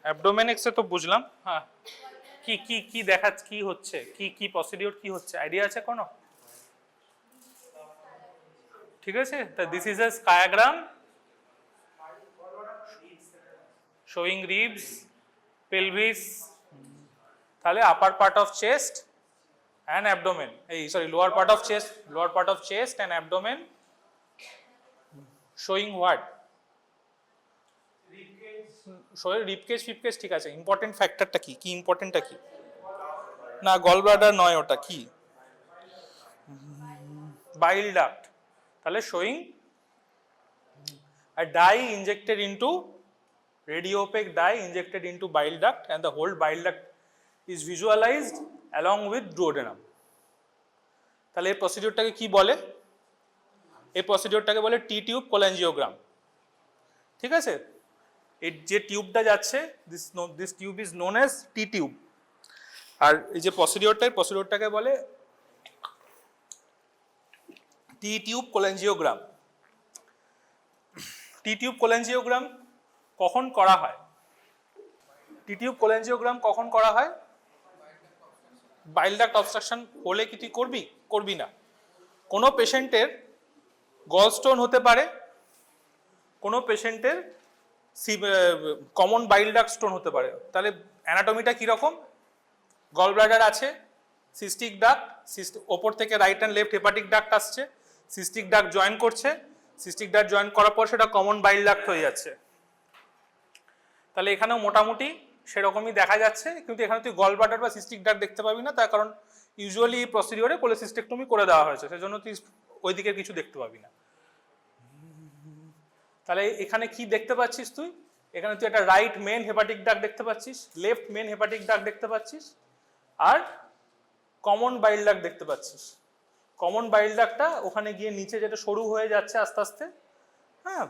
Abdomen এক্সে তো বুঝলাম। হ্যাঁ, কি কি কি দেখাচ্ছে, কি হচ্ছে, কি কি প্রসিডিওর কি হচ্ছে, আইডিয়া আছে কোনো? ঠিক আছে, তা this is a skiagram showing ribs, pelvis, তাহলে upper part of chest and abdomen, lower part of chest and abdomen showing what? showing rib cage ঠিক আছে। ইম্পর্টেন্ট ফ্যাক্টরটা কি, কি ইম্পর্টেন্টটা কি? না গল ব্লাডার নয়, ওটা কি? বাইল ডাক্ট। তাহলে showing a dye injected into radio opaque dye injected into bile duct and the whole bile duct is visualized along with duodenum। তাহলে এই প্রসিডিওরটাকে কি বলে? এই প্রসিডিওরটাকে বলে টি টিউব কোল্যাঞ্জিওগ্রাম। ঠিক আছে, এই যে টিউবটা যাচ্ছে this tube is known as T tube. আর এই যে প্রসিডিওরটাকে বলে টি টিউব কোল্যাঞ্জিওগ্রাম। টি টিউব কোল্যাঞ্জিওগ্রাম কখন করা হয়? টি টিউব কোল্যাঞ্জিওগ্রাম কখন করা হয়? বাইল ডাক্ট অবস্ট্রাকশন হলে কি তুই করবি না? কোনো পেশেন্টের গলস্টোন হতে পারে, কোনো পেশেন্টের কমন বাইল ডাক্ট স্টোন হতে পারে। তাহলে অ্যানাটমিটা কীরকম? গল ব্লাডার আছে, সিস্টিক ডাক্ট, ওপর থেকে right and left hepatic duct আসছে, সিস্টিক ডাক্ট জয়েন করছে, সিস্টিক ডাক্ট জয়েন করার পর সেটা কমন বাইল ডাক্ট হয়ে যাচ্ছে। তাহলে এখানেও মোটামুটি সেরকমই দেখা যাচ্ছে, কিন্তু এখানে তুই গল ব্লাডার বা সিস্টিক ডাক্ট দেখতে পাবি না, তার কারণ ইউজুয়ালি এই প্রসিডিওরে কোলেসিস্টেক্টমি করে দেওয়া হয়েছে, সেজন্য তুই ওই দিকের কিছু দেখতে পাবি না। তাহলে এখানে কি দেখতে পাচ্ছিস তুই? এখানে তুই একটা রাইট মেন হেপাটিক ডাক্ট দেখতে পাচ্ছিস, লেফট মেন হেপাটিক ডাক্ট দেখতে পাচ্ছিস, আর কমন বাইল ডাক্ট দেখতে পাচ্ছিস। কমন বাইল ডাক্টটা ওখানে গিয়ে নিচে যেটা সরু হয়ে যাচ্ছে আস্তে আস্তে, হ্যাঁ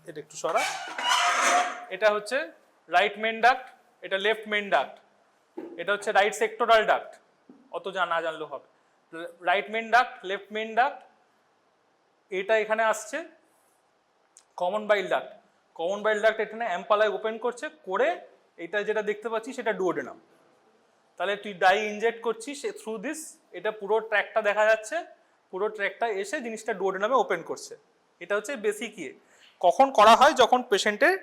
এটা একটু সরা, এটা হচ্ছে রাইট মেন ডাক্ট, এটা লেফট মেন ডাক্ট, এটা হচ্ছে রাইট সেক্টোরাল ডাক্ট, অত না জানলেও হবে। Right main duct, left main duct, এটা এখানে আসছে common bile duct. Common bile duct এখানে অ্যাম্পালায় ওপেন করছে, করে এটা যেটা দেখতে পাচ্ছিস সেটা ডুওডেনাম। তাহলে তুই ডাই ইনজেক্ট করছিস থ্রু দিস, এটা পুরো ট্র্যাকটা দেখা যাচ্ছে, পুরো ট্র্যাকটা এসে জিনিসটা ডুওডেনামে ওপেন করছে। এটা হচ্ছে বেসিক ইয়ে। কখন করা হয়? যখন পেশেন্টের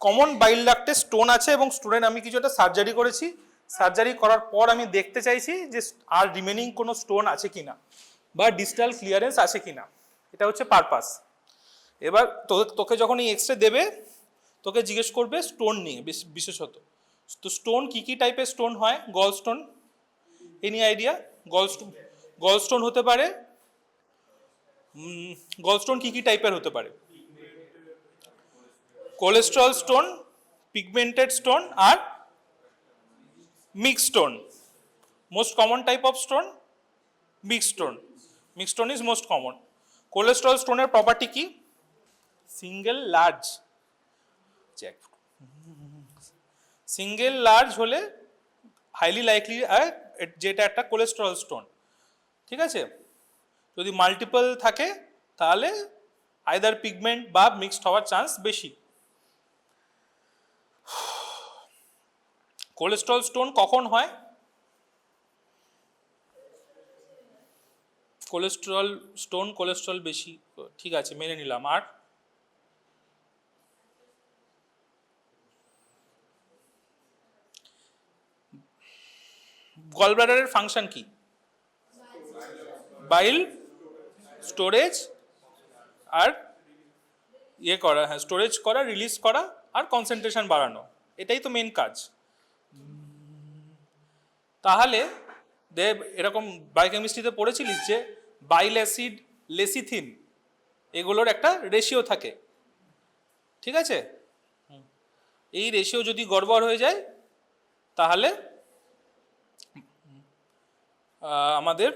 কমন বাইল ডাক্টে স্টোন আছে এবং স্টোনের আমি কিছু একটা সার্জারি করেছি, সার্জারি করার পর আমি দেখতে চাইছি যে আর রিমেনিং কোনো স্টোন আছে কিনা বা ডিস্টাল ক্লিয়ারেন্স আছে কিনা, এটা হচ্ছে পারপাস। এবার তোকে যখন এই এক্স রে দেবে, তোকে জিজ্ঞেস করবে স্টোন নিয়ে বিশেষত। তো স্টোন কি কি টাইপের স্টোন হয়? Gall stone, any idea? Gall stone হতে পারে, গল স্টোন কি কি টাইপের হতে পারে? কোলেস্ট্রল স্টোন, পিগমেন্টেড স্টোন আর mix stone. Most common type of stone mix stone. Mix stone is most common. Cholesterol স্টোনের প্রপার্টি কি? সিঙ্গেল লার্জ, সিঙ্গেল লার্জ হলে হাইলি লাইকলি যেটা একটা কোলেস্ট্রল স্টোন। ঠিক আছে, যদি মাল্টিপল থাকে তাহলে আইদার পিগমেন্ট বা মিক্সড হওয়ার চান্স বেশি। কোলেস্ট্রল স্টোন কখন হয়? কোলেস্ট্রল স্টোন, কোলেস্ট্রল বেশি, ঠিক আছে মেনে নিলাম। আর গল ব্লাডারের ফাংশন কি? বাইল স্টোরেজ আর ইয়ে করা, হ্যাঁ স্টোরেজ করা, রিলিজ করা আর কনসেন্ট্রেশন বাড়ানো, এটাই তো মেন কাজ। তাহলে দেব এরকম বায়োকেমিস্ট্রিতে পড়েছিলিস যে বাইল অ্যাসিড, লেসিথিন এগুলোর একটা রেশিও থাকে, ঠিক আছে? এই রেশিও যদি গড়বড় হয়ে যায় তাহলে আমাদের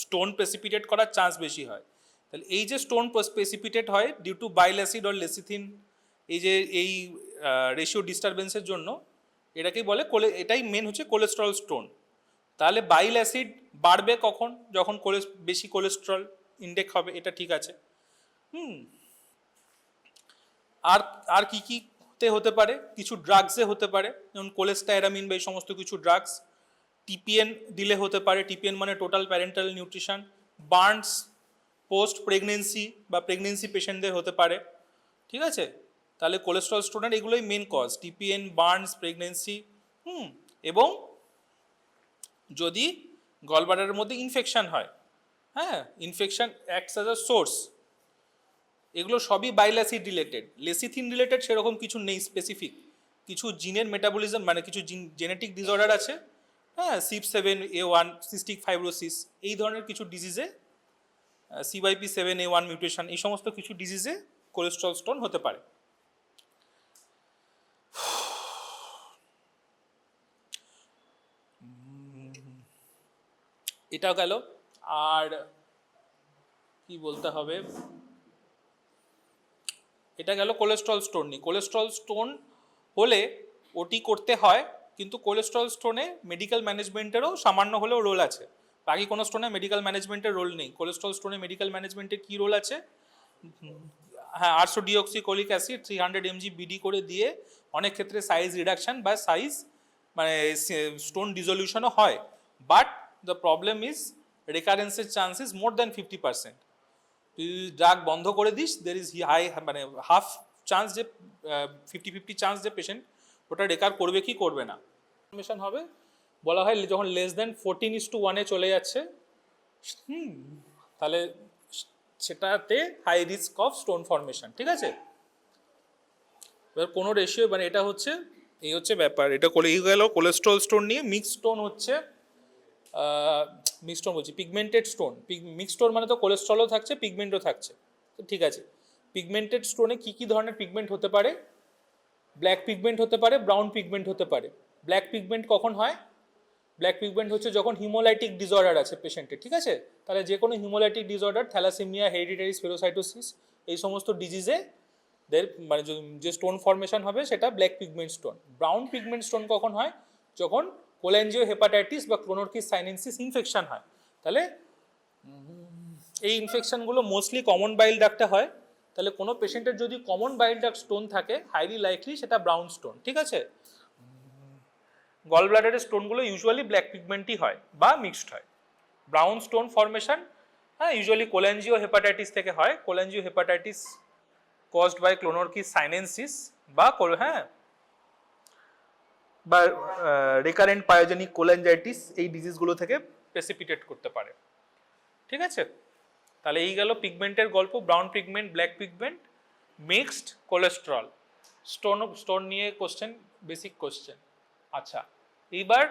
স্টোন প্রেসিপিটেট করার চান্স বেশি হয়। তাহলে এই যে স্টোন প্রেসিপিটেট হয় due to bile acid or lecithin, এই যে এই রেশিও ডিস্টারবেন্সের জন্য, এটাকেই বলে এটাই মেন হচ্ছে কোলেস্ট্রল স্টোন। তাহলে বাইল অ্যাসিড বাড়বে কখন? যখন বেশি কোলেস্ট্রল ইনটেক হবে, এটা ঠিক আছে। আর আর কি কি তে হতে পারে, কিছু ড্রাগসে হতে পারে, যেমন কোলেস্টাইরামিন বা এই সমস্ত কিছু ড্রাগস। টিপিএন দিলে হতে পারে, টিপিএন মানে total parenteral nutrition. Burns post pregnancy বা প্রেগনেন্সি পেশেন্টদের হতে পারে, ঠিক আছে। তাহলে কোলেস্ট্রল স্টোনের এগুলোই main cause, TPN, burns, pregnancy. এবং যদি গলব্লাডারের মধ্যে ইনফেকশন হয়, হ্যাঁ, infection acts as a source. এগুলো সবই bile acid related. Lecithin related সেরকম কিছু নেই স্পেসিফিক, কিছু জিনের মেটাবলিজম মানে কিছু জেনেটিক ডিসঅর্ডার আছে, হ্যাঁ, CYP7A1, সিস্টিক ফাইব্রোসিস, এই ধরনের কিছু ডিজিজে, CYP7A1 মিউটেশন, এই সমস্ত কিছু ডিজিজে কোলেস্ট্রল স্টোন হতে পারে। এটা গেল। আর কি বলতে হবে, এটা গেল কোলেস্ট্রল স্টোন নিয়ে। কোলেস্ট্রল স্টোন হলে ওটি করতে হয়, কিন্তু কোলেস্ট্রল স্টোনে মেডিকেল ম্যানেজমেন্টেরও সামান্য হলেও রোল আছে। বাকি কোনো স্টোনে মেডিকেল ম্যানেজমেন্টের রোল নেই। কোলেস্ট্রল স্টোনে মেডিকেল ম্যানেজমেন্টের কী রোল আছে? হ্যাঁ, 800 ডিঅক্সিকোলিক অ্যাসিড 300 mg বিডি করে দিয়ে অনেক ক্ষেত্রে সাইজ রিডাকশন বা সাইজ মানে স্টোন ডিজলিউশনও হয়। বাট দ্য প্রবলেম ইজ রেকারেন্সের চান্স ইজ মোর দ্যান 50%। তুই ড্রাগ বন্ধ করে দিস, দের ইজ হাই মানে হাফ চান্স যে 50-50 চান্স যে পেশেন্ট ওটা রেকার করবে কি করবে না। ইনফরমেশন হবে বলা হয় যখন লেস দেন 14:1 চলে যাচ্ছে, তাহলে সেটাতে high risk of stone formation, ঠিক আছে। এবার কোনো রেশিও মানে এটা হচ্ছে এই হচ্ছে ব্যাপার। এটা এই গেল কোলেস্ট্রল স্টোন নিয়ে। মিক্স স্টোন হচ্ছে মিক্স স্টোন বলছি পিগমেন্টেড স্টোন। মিক্স স্টোন মানে তো কোলেস্ট্রলও থাকছে, পিগমেন্টও থাকছে, তো ঠিক আছে। পিগমেন্টেড স্টোনে কী কী ধরনের পিগমেন্ট হতে পারে? ব্ল্যাক পিগমেন্ট হতে পারে, ব্রাউন পিগমেন্ট হতে পারে। ব্ল্যাক পিগমেন্ট কখন হয়? ব্ল্যাক পিগমেন্ট হচ্ছে যখন হিমোলাইটিক ডিসঅর্ডার আছে পেশেন্টের, ঠিক আছে। তাহলে যে কোনো haemolytic disorder, thalassaemia, hereditary spherocytosis, এই সমস্ত ডিজিজে মানে যে স্টোন ফর্মেশন হবে সেটা black pigment stone. Brown pigment stone কখন হয়? যখন কোল্যাঞ্জিও হেপাটাইটিস বা ক্রোনোরকিস সাইনেন্সিস ইনফেকশন হয়। তাহলে এই ইনফেকশনগুলো মোস্টলি কমন বাইল ডাক্টে হয়। তাহলে কোনো পেশেন্টের যদি কমন বাইল ডাক্ট স্টোন থাকে, হাইলি লাইকলি সেটা ব্রাউন স্টোন, ঠিক আছে। গল ব্লাডারের স্টোনগুলো ইউজুয়ালি ব্ল্যাক পিগমেন্টই হয় বা মিক্সড হয়। ব্রাউন স্টোন ফর্মেশন, হ্যাঁ, ইউজুয়ালি কোল্যাঞ্জিও হেপাটাইটিস থেকে হয়। কোল্যাঞ্জিও হেপাটাইটিস কজড বাই ক্লোনোরকিস সাইনেন্সিস বা হ্যাঁ বা রিকারেন্ট পায়োজেনিক কোল্যাঞ্জাইটিস, এই ডিজিজগুলো থেকে প্রেসিপিটেট করতে পারে, ঠিক আছে। তাহলে এই গেল পিগমেন্টের গল্প। Brown pigment, black pigment, mixed, cholesterol. Stone নিয়ে কোশ্চেন, বেসিক কোশ্চেন। আচ্ছা, এইবার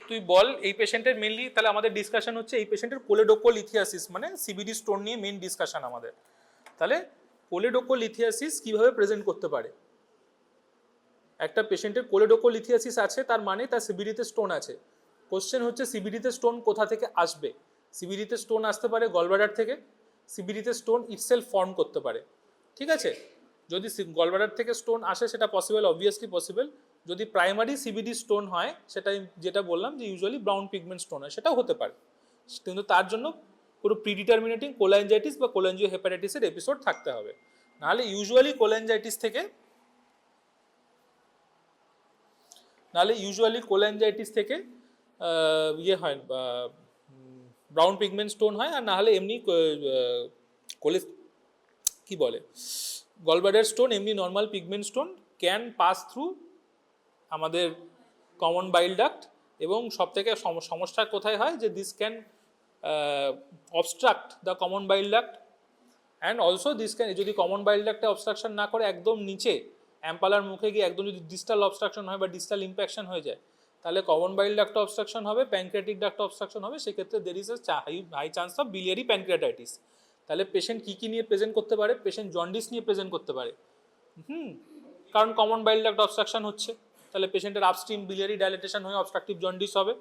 তুই বল এই পেশেন্টের মেনলি, তাহলে আমাদের ডিসকাশন হচ্ছে এই পেশেন্টের কোলেডোকোলিথিয়াসিস মানে সিবিডি স্টোন নিয়ে মেন ডিসকাশন আমাদের। তাহলে কোলেডোকোলিথিয়াসিস কিভাবে প্রেজেন্ট করতে পারে? একটা পেশেন্টের কোলেডোকোলিথিয়াসিস আছে, তার মানে তার সিবিডিতে স্টোন আছে। কোশ্চেন হচ্ছে সিবিডিতে স্টোন কোথা থেকে আসবে? সিবিডিতে স্টোন আসতে পারে গলব্লাডার থেকে, সিবিডিতে স্টোন ইটসেলফ ফর্ম করতে পারে, ঠিক আছে। যদি গলব্লাডার থেকে স্টোন আসে সেটা পসিবল, অবভিয়াসলি পসিবল। যদি প্রাইমারি সিবিডি স্টোন হয়, সেটা যেটা বললাম যে ইউজুয়ালি ব্রাউন পিগমেন্ট স্টোন হয়, সেটাও হতে পারে। কিন্তু তার জন্য পুরো প্রিডিটারমিনেটিং কোল্যাঞ্জাইটিস বা কোল্যাঞ্জিও হেপাটাইটিসের এপিসোড থাকতে হবে। নাহলে ইউজুয়ালি কোল্যাঞ্জাইটিস থেকে ইয়ে হয়, ব্রাউন পিগমেন্ট স্টোন হয়। আর না হলে এমনি কি বলে গলব্লাডার স্টোন, এমনি normal pigment stone can pass through আমাদের কমন বাইল ডাক্ট। এবং সবথেকে সমস্যা কোথায় হয় যে this can abstract the common bile duct and also this can, যদি কমন বাইল ডাক্টে অবস্ট্রাকশন না করে একদম নিচে অ্যাম্পালার মুখে গিয়ে একদম যদি ডিস্টাল অবস্ট্রাকশন হয় বা ডিস্টাল ইম্প্যাকশন হয়ে যায়, তাহলে কমন বাইল ডাক্ট অবস্ট্রাকশন হবে, প্যানক্রিয়াটিক ডাক্ট অবস্ট্রাকশন হবে। সেক্ষেত্রে there is a high chance of biliary pancreatitis. তাহলে পেশেন্ট কী নিয়ে প্রেজেন্ট করতে পারে? পেশেন্ট জন্ডিস নিয়ে প্রেজেন্ট করতে পারে, কারণ কমন বাইল ডাক্ট অবস্ট্রাকশন হচ্ছে। তাহলে পেশেন্টের আপস্ট্রিম বিলিয়ারি ডাইলেটেশন হয়ে অবস্ট্রাকটিভ জন্ডিস হবে,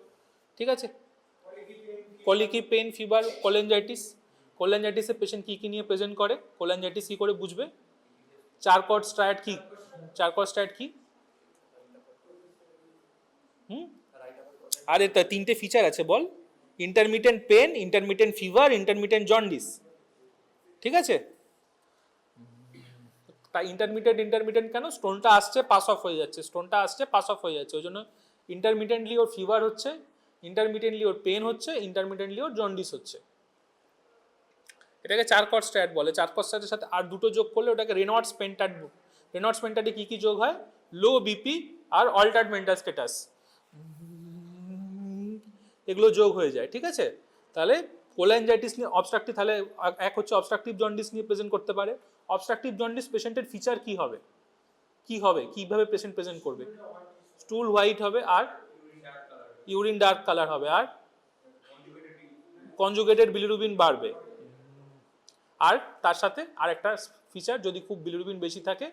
ঠিক আছে। কলিকি পেন, ফিভার, কোল্যাঞ্জাইটিস। কোল্যাঞ্জাইটিসে পেশেন্ট কী নিয়ে প্রেজেন্ট করে? কোল্যাঞ্জাইটিস কী করে বুঝবে? চারকট স্ট্রায়াড কি? চারকট স্ট্রায়াড কি? আরে তা 3টে ফিচার আছে বল। Intermittent pain, intermittent fever, intermittent jaundice, ঠিক আছে। তা ইন্টারমিডিয়েন্ট কেন? স্টোনটা আসছে পাস অফ হয়ে যাচ্ছে, ওই জন্য ইন্টারমিডিয়েন্টলি ওর ফিভার হচ্ছে, ইন্টারমিডিয়েন্টলি ওর পেন হচ্ছে, ইন্টারমিডিয়েন্টলি ওর জন্ডিস হচ্ছে। এটাকে চারকট স্ট্যাট বলে। চারকট স্ট্যাটের সাথে আর দুটো যোগ করলে ওটাকে রেনল্ডস পেন্টাট। রেনল্ডস পেন্টাটে কি কি যোগ হয়? লো বিপি আর অল্টার্ড মেন্টাল স্ট্যাটাস, এগুলো যোগ হয়ে যায়। ঠিক আছে, তাহলে কোল্যাঞ্জাইটিস নিয়ে অবস্ট্রাকটিভ, তাহলে এক হচ্ছে অবস্ট্রাকটিভ জন্ডিস নিয়ে প্রেজেন্ট করতে পারে। অবস্ট্রাকটিভ জন্ডিস পেশেন্টের ফিচার কি হবে, কিভাবে পেশেন্ট প্রেজেন্ট করবে? স্টুল হোয়াইট হবে, আর ইউরিন ডার্ক কালার হবে, আর কনজুগেটেড বিলিরুবিন বাড়বে। আর তার সাথে আর একটা ফিচার, যদি খুব বিলিরুবিন বেশি থাকে,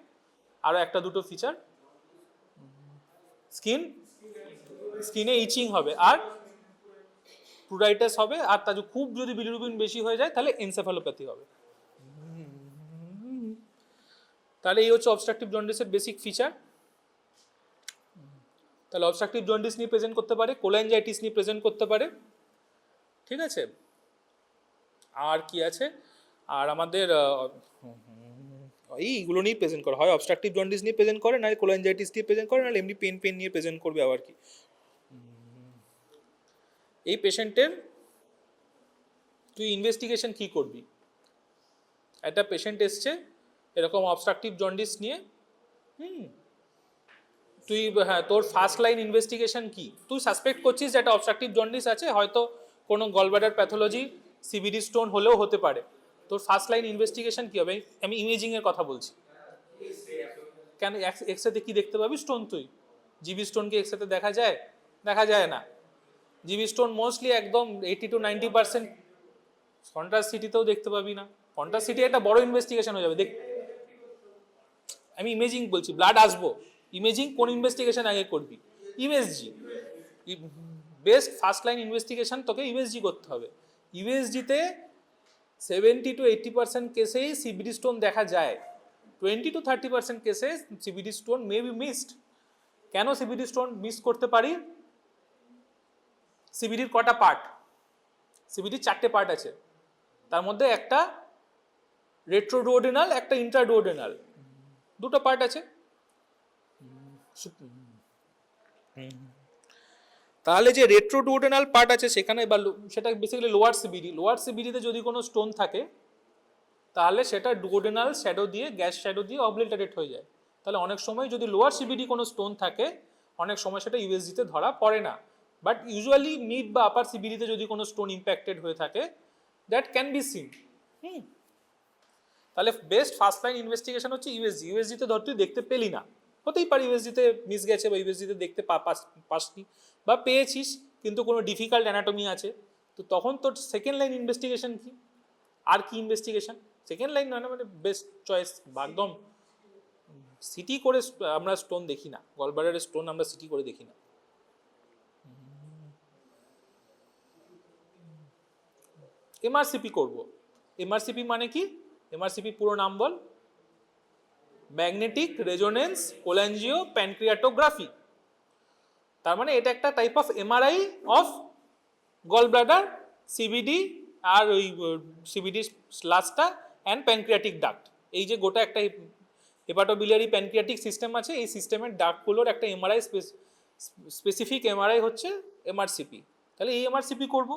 আরও একটা দুটো ফিচার, স্কিনে ইচিং হবে, আর প্রুরাইটাস হবে, আর তার খুব যদি বিলিরুবিন বেশি হয়ে যায় তাহলে এনসেফালোপ্যাথি হবে। তাহলে এই হচ্ছে অবস্ট্রাকটিভ জন্ডিসের বেসিক ফিচার। তাহলে অবস্ট্রাকটিভ জন্ডিস নিয়ে প্রেজেন্ট করতে পারে, কোল্যাঞ্জাইটিস নিয়ে প্রেজেন্ট করতে পারে। ঠিক আছে, আর কি আছে? আর আমাদের এইগুলো নিয়ে প্রেজেন্ট করা হয়, অবস্ট্রাকটিভ জন্ডিস নিয়ে প্রেজেন্ট করে, নাহলে কোল্যাঞ্জাইটিস নিয়ে প্রেজেন্ট করে, নাহলে এমনি পেন নিয়ে প্রেজেন্ট করবে আবার কি। এই পেশেন্টের তুই ইনভেস্টিগেশন কি করবি? একটা পেশেন্ট এসছে এরকম অবস্ট্রাকটিভ জন্ডিস নিয়ে, তুই তোর ফার্স্ট লাইন ইনভেস্টিগেশন কি? তুই সাসপেক্ট করছিস যে একটা অবস্ট্রাকটিভ জন্ডিস আছে, হয়তো কোনো গলব্লাডার প্যাথোলজি, সিবিডি স্টোন হলেও হতে পারে। তোর ফার্স্ট লাইন ইনভেস্টিগেশন কি হবে? আমি ইমেজিং এর কথা বলছি। কেন এক্সরেতে কি দেখতে পাবি? স্টোন। তুই জিবি স্টোনকে এক্সরেতে দেখা যায় না। জিবি স্টোন মোস্টলি একদম 80 to 90%। কন্ট্রাস্ট সিটিতেও দেখতে পাবি না। কন্ট্রাস্ট সিটি একটা বড় ইনভেস্টিগেশন হয়ে যাবে। আমি ইমেজিং বলছি, ব্লাড আসবো, ইমেজিং কোন ইনভেস্টিগেশন আগে করবি? USG. Best first line investigation তোকে ইউএসজি করতে হবে। ইউএসজিতে 70 to 80% কেসেই সিবিডি স্টোন দেখা যায়, 20 to 30% কেসে CBD stone may be missed. কেন সিবিডি স্টোন মিস করতে পারি? সিবিডির কটা পার্ট? সিবিডির 4টে পার্ট আছে, তার মধ্যে একটা রেট্রোডুওডেনাল, একটা ইন্ট্রাডুওডেনাল, দুটো পার্ট আছে। তাহলে যে রেট্রোডুওডেনাল পার্ট আছে সেখানে, বা সেটা বেসিক্যালি লোয়ার সিবিডিতে যদি কোনো স্টোন থাকে তাহলে সেটা ডুওডেনাল শ্যাডো দিয়ে, গ্যাস শ্যাডো দিয়ে অবলিটারেট হয়ে যায়। তাহলে অনেক সময় যদি লোয়ার সিবিডি কোনো স্টোন থাকে, অনেক সময় সেটা ইউএসজিতে ধরা পড়ে না। বাট ইউজুয়ালি মিড বা আপার সিবিডিতে যদি কোনো স্টোন ইম্প্যাক্টেড হয়ে থাকে, দ্যাট ক্যান বি সিন। তাহলে বেস্ট ফার্স্ট লাইন ইনভেস্টিগেশন হচ্ছে ইউএসজি। ইউএসজিতে ধর তুই দেখতে পেলি না, হতেই পারে ইউএসজিতে মিস গেছে, বা ইউএসজিতে দেখতে পাসনি, বা পেয়েছিস কিন্তু কোনো ডিফিকাল্ট অ্যানাটমি আছে, তো তখন তোর সেকেন্ড লাইন ইনভেস্টিগেশন কি? আর কি ইনভেস্টিগেশন? সেকেন্ড লাইন নয়, মানে বেস্ট চয়েস একদম। সিটি করে আমরা স্টোন দেখি না, গলব্লাডারের স্টোন আমরা সিটি করে দেখি না। এমআরসিপি করব। এমআরসিপি মানে কি? এমআরসিপি পুরো নাম বল? Magnetic resonance কোল্যাঞ্জিও প্যানক্রিয়াটোগ্রাফি। তার মানে এটা একটা type of MRI of gall bladder, CBD, আর ওই সিবিডি স্লাসটা অ্যান্ড প্যানক্রিয়াটিক ডাক্ট। এই যে গোটা একটা হেপাটোবিলিয়ারি প্যানক্রিয়াটিক সিস্টেম আছে, এই সিস্টেমের ডাক্টগুলোর একটা এমআরআই, স্পেসিফিক এমআরআই হচ্ছে এমআরসিপি। তাহলে এই এমআরসিপি করব।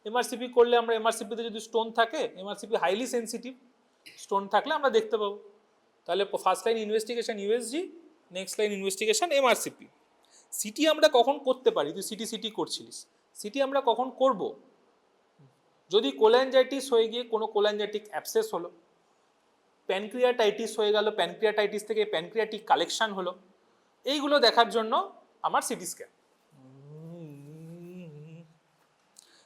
এমআরসিপি করলে আমরা, এমআরসিপিতে যদি স্টোন থাকে, এমআরসিপি হাইলি সেন্সিটিভ, স্টোন থাকলে আমরা দেখতে পাবো। তাহলে first line investigation USG, next line investigation MRCP. City আমরা কখন করতে পারি? তুই সিটি করছিলিস, সিটি আমরা কখন করব? যদি কোল্যাঞ্জাইটিস হয়ে গিয়ে কোনো কোল্যাঞ্জাইটিক অ্যাবসেস হলো, প্যানক্রিয়াটাইটিস হয়ে গেল, প্যানক্রিয়াটাইটিস থেকে প্যানক্রিয়াটিক কালেকশন হলো, এইগুলো দেখার জন্য আমার CT scan.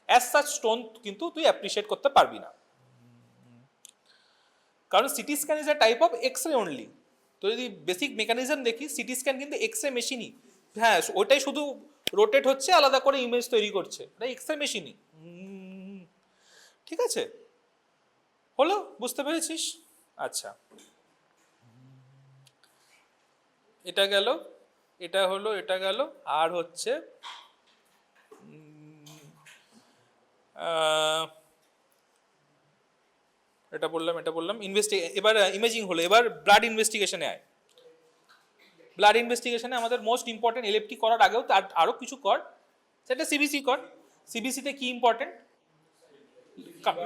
As such stone কিন্তু তুই অ্যাপ্রিসিয়েট করতে পারবি না, কারণ CT scan is a type of X ray only. তো যদি বেসিক মেকানিজম দেখি, সিটি স্ক্যান কিন্তু এক্স রে মেশিনই। হ্যাঁ, ওইটাই শুধু রোটেট হচ্ছে, আলাদা করে ইমেজ তৈরি করছে, এটা এক্স রে মেশিনই। ঠিক আছে, হলো? বুঝতে পেরেছিস? আচ্ছা, এটা গেল, এটা হলো, এটা গেল। আর হচ্ছে এটা বললাম এবার ইমেজিং হলো, এবার ব্লাড ইনভেস্টিগেশনে আয়। ব্লাড ইনভেস্টিগেশনে আমাদের মোস্ট ইম্পর্টেন্ট এলএফটি করার আগেও তার আরও কিছু কর, সেটা সিবিসি কর। সিবিসিতে কি ইম্পর্টেন্ট?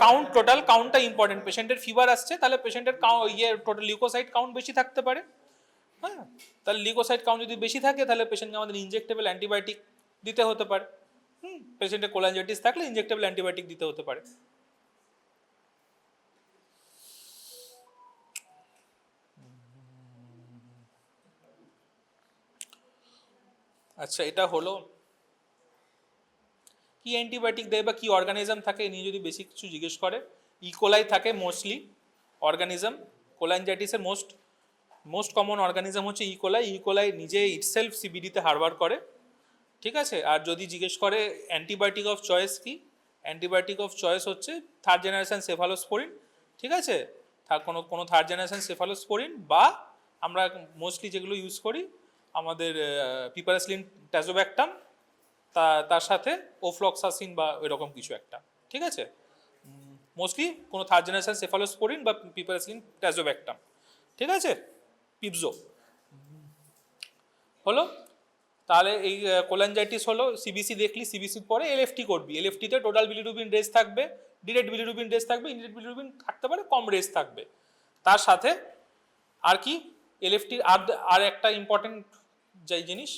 কাউন্ট, টোটাল কাউন্টটা ইম্পর্টেন্ট। পেশেন্টের ফিভার আসছে, তাহলে পেশেন্টের টোটাল লিউকোসাইট কাউন্ট বেশি থাকতে পারে। হ্যাঁ, তাহলে লিউকোসাইট কাউন্ট যদি বেশি থাকে তাহলে পেশেন্টকে আমাদের ইনজেক্টেবল অ্যান্টিবায়োটিক দিতে হতে পারে। পেশেন্টের কোলাঞ্জাইটিস থাকলে ইনজেক্টেবল অ্যান্টিবায়োটিক দিতে হতে পারে। আচ্ছা, এটা হলো কি অ্যান্টিবায়োটিক দেয় বা কি অর্গানিজম থাকে নিয়ে যদি বেশি কিছু জিজ্ঞেস করে, ইকোলাই থাকে মোস্টলি অর্গানিজম। কোলাঞ্জাইটিসের মোস্ট কমন অর্গানিজম হচ্ছে ইকোলাই। ইকোলাই নিজে ইটসেলফ সিবিডিতে হারবার করে, ঠিক আছে। আর যদি জিজ্ঞেস করে অ্যান্টিবায়োটিক অফ চয়েস কি, অ্যান্টিবায়োটিক অফ চয়েস হচ্ছে থার্ড জেনারেশন সেফালোস্পোরিন, ঠিক আছে। কোনো থার্ড জেনারেশন সেফালোস্পোরিন, বা আমরা মোস্টলি যেগুলো ইউজ করি আমাদের পিপারাসিলিন ট্যাজোব্যাক্টাম, তার সাথে ওফ্লক্সাসিন বা এরকম কিছু একটা, ঠিক আছে। মোস্টলি কোনো থার্ড জেনারেশন সেফালোস্পোরিন বা পিপারাসিলিন ট্যাজোব্যাক্টাম, ঠিক আছে, পিপজো হলো। তাহলে এই কোলাঞ্জাইটিস হলো, সিবিসি দেখলি, সিবিসির পরে এলএফটি করবি। এলএফটিতে টোটাল বিলিরুবিন রেস থাকবে, ডিরেক্ট বিলিরুবিন রেস থাকবে, ইনডিরেক্ট বিলিরুবিন থাকতে পারে, কম রেস থাকবে। তার সাথে আর কি এলএফটির আর একটা ইম্পর্টেন্ট যাই জিনিস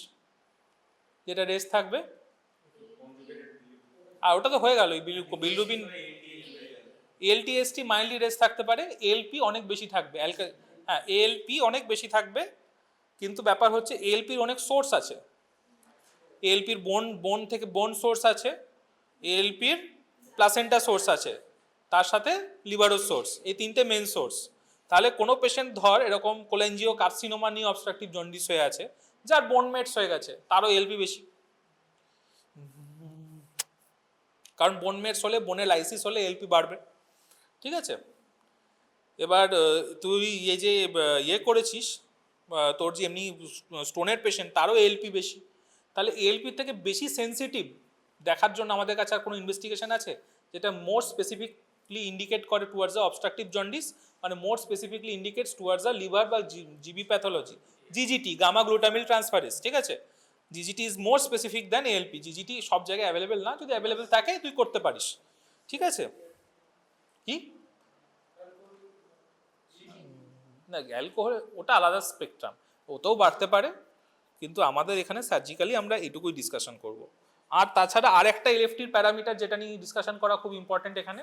যেটা রেস থাকবে, আর ওটা তো হয়ে গেল বিলিরুবিন। এলটিএসটি মাইল্ডলি রেস থাকতে পারে, এলপি অনেক বেশি থাকবে। হ্যাঁ, এলপি অনেক বেশি থাকবে, কিন্তু ব্যাপার হচ্ছে এলপির অনেক সোর্স আছে। এলপির বোন থেকে বোন সোর্স আছে, এলপির প্লাসেন্টা সোর্স আছে, তার সাথে লিভারও সোর্স, এই তিনটে মেন সোর্স। তাহলে কোনো পেশেন্ট ধর এরকম কোলেঞ্জিও কার্সিনোমা নিয়ে অবস্ট্রাকটিভ জন্ডিস হয়ে আছে, যার বোন মেটস হয়ে গেছে, তারও এলপি বেশি। কারণ বোন মেটস হলে, বোনে লাইসিস হলে এলপি বাড়বে, ঠিক আছে। এবার তুই যে করেছিস, তোর যে এমনি স্টোনের পেশেন্ট, তারও এলপি বেশি। তাহলে এলপির থেকে বেশি সেন্সিটিভ দেখার জন্য আমাদের কাছে আর কোনো ইনভেস্টিগেশন আছে যেটা মোর স্পেসিফিকলি ইন্ডিকেট করে টুয়ার্ডস দ্য অবস্ট্রাকটিভ জন্ডিস, মানে more specifically indicates towards the liver বা GB pathology, GGT, gamma glutamyl transferase, ঠিক আছে। GGT is more specific than ALP. GGT সব জায়গায় অ্যাভেলেবেল না, যদি অ্যাভেলেবেল থাকে তুই করতে পারিস, ঠিক আছে। কি না, অ্যালকোহল ওটা আলাদা স্পেকট্রাম, ওটাও বাড়তে পারে, কিন্তু আমাদের এখানে সার্জিক্যালি আমরা এটুকুই ডিসকাশন করব। আর তাছাড়া আর একটা এলএফটির প্যারামিটার যেটা নিয়ে ডিসকাশন করা খুব ইম্পর্টেন্ট এখানে,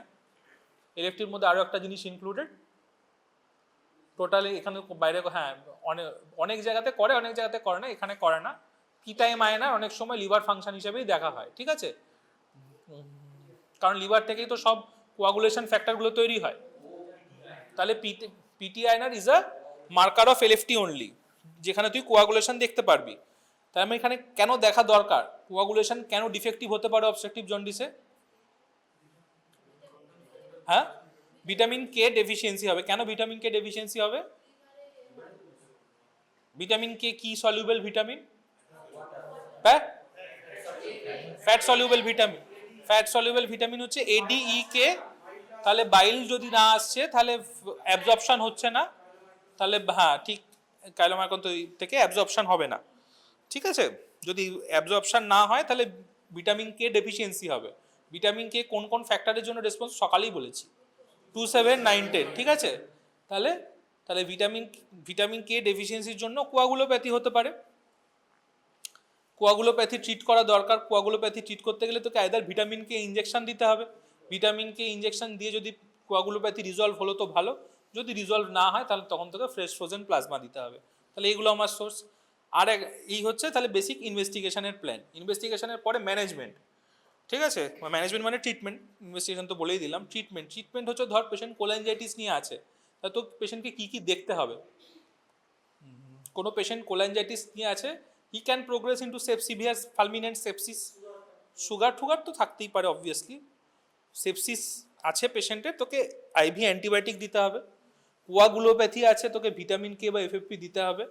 এলএফটির মধ্যে আরও একটা জিনিস ইনক্লুডেড টোটালি এখানে বাইরে, হ্যাঁ, অনেক জায়গাতে করে, অনেক জায়গাতে করে না, এখানে করে না। কি টাইম আয়নার অনেক সময় লিভার ফাংশন হিসেবেই দেখা হয়, ঠিক আছে, কারণ লিভার থেকেই তো সব কোয়াগুলেশন ফ্যাক্টরগুলো তৈরি হয়। তাহলে পিটি আয়নার is a marker of LFT only, যেখানে তুই কোয়াগুলেশন দেখতে পারবি। তাই আমি এখানে কেন দেখা দরকার, কোয়াগুলেশন কেন ডিফেক্টিভ হতে পারে অবস্ট্রাকটিভ জন্ডিসে? হ্যাঁ, ভিটামিন কে ডেফিসিয়েন্সি হবে। কেন ভিটামিন কে ডেফিসিয়েন্সি হবে? ভিটামিন কে কি সলিউবল ভিটামিন? হ্যাঁ, fat soluble vitamin. Fat soluble vitamin হচ্ছে এডিই কে। তাহলে বাইল যদি না আসছে, তাহলে অ্যাবজর্পশন হচ্ছে না, তাহলে হ্যাঁ ঠিক, কাইলোমাইকন থেকে অ্যাবজর্পশন হবে না, ঠিক আছে। যদি অ্যাবজর্পশন না হয় তাহলে ভিটামিন কে ডেফিসিয়েন্সি হবে। ভিটামিন কে কোন কোন ফ্যাক্টরের জন্য রেসপন্স সকালেই বলেছি, 2, 7, 9, 10, ঠিক আছে। তাহলে তাহলে ভিটামিন কে ডেফিসিয়েন্সির জন্য কোয়াগুলোপ্যাথি হতে পারে। কোয়াগুলোপ্যাথি ট্রিট করা দরকার। কোয়াগুলোপ্যাথি ট্রিট করতে গেলে তোকে আইদার ভিটামিন কে ইঞ্জেকশন দিতে হবে। ভিটামিন কে ইঞ্জেকশন দিয়ে যদি কোয়াগুলোপ্যাথি রিজলভ হলো তো ভালো, যদি রিজলভ না হয় তাহলে তখন তোকে ফ্রেশ ফ্রোজেন প্লাজমা দিতে হবে। তাহলে এইগুলো আমার সোর্স। আর এই হচ্ছে তাহলে বেসিক ইনভেস্টিগেশনের প্ল্যান। ইনভেস্টিগেশনের পরে ম্যানেজমেন্ট, ঠিক আছে। ম্যানেজমেন্ট মানে ট্রিটমেন্ট, ইনভেস্টিগেশন তো বলেই দিলাম। ট্রিটমেন্ট হচ্ছে ধর পেশেন্ট কোলাঞ্জাইটিস নিয়ে আছে, তা তো পেশেন্টকে কী কী দেখতে হবে। কোনো পেশেন্ট কোলাঞ্জাইটিস নিয়ে আছে, he can progress into severe fulminant sepsis. Sugar টুগার তো থাকতেই পারে অবভিয়াসলি। সেপসিস আছে পেশেন্টের, তোকে আইভি অ্যান্টিবায়োটিক দিতে হবে। কোয়াগুলোপ্যাথি আছে, তোকে ভিটামিন কে বা এফএফপি দিতে হবে,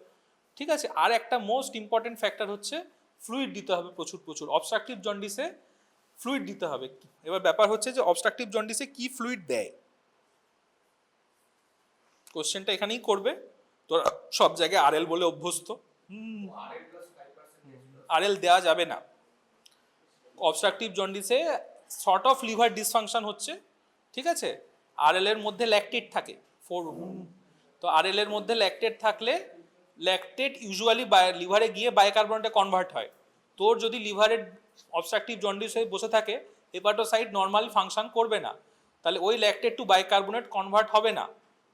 ঠিক আছে। আর একটা মোস্ট ইম্পর্টেন্ট ফ্যাক্টর হচ্ছে ফ্লুইড দিতে হবে প্রচুর প্রচুর। অবস্ট্রাকটিভ জন্ডিসে ফ্লুইড দিতে হবে। এবার ব্যাপার হচ্ছে যে অবস্ট্রাকটিভ জন্ডিসে কি ফ্লুইড দেয়। কোশ্চেনটা এখানেই করবে, তোরা সব জায়গায় আরএল বলে অভ্যস্ত, আরএল দেওয়া যাবে না। অবস্ট্রাকটিভ জন্ডিসে শর্ট অফ লিভার ডিসফাংশন হচ্ছে, ঠিক আছে, আরএল এর মধ্যে ল্যাকটেট থাকে তো আরএল এর মধ্যে ল্যাকটেট থাকলে ল্যাকটেট ইউজুয়ালি লিভারে গিয়ে বাইকার্বনেটে কনভার্ট হয়। তোর যদি লিভারের অবস্ট্রাকটিভ জন্ডিস হয়ে বসে থাকে, হেপাটোসাইট নর্মালি ফাংশন করবে না, তাহলে ওই ল্যাকটেট টু বাইকার্বনেট কনভার্ট হবে না,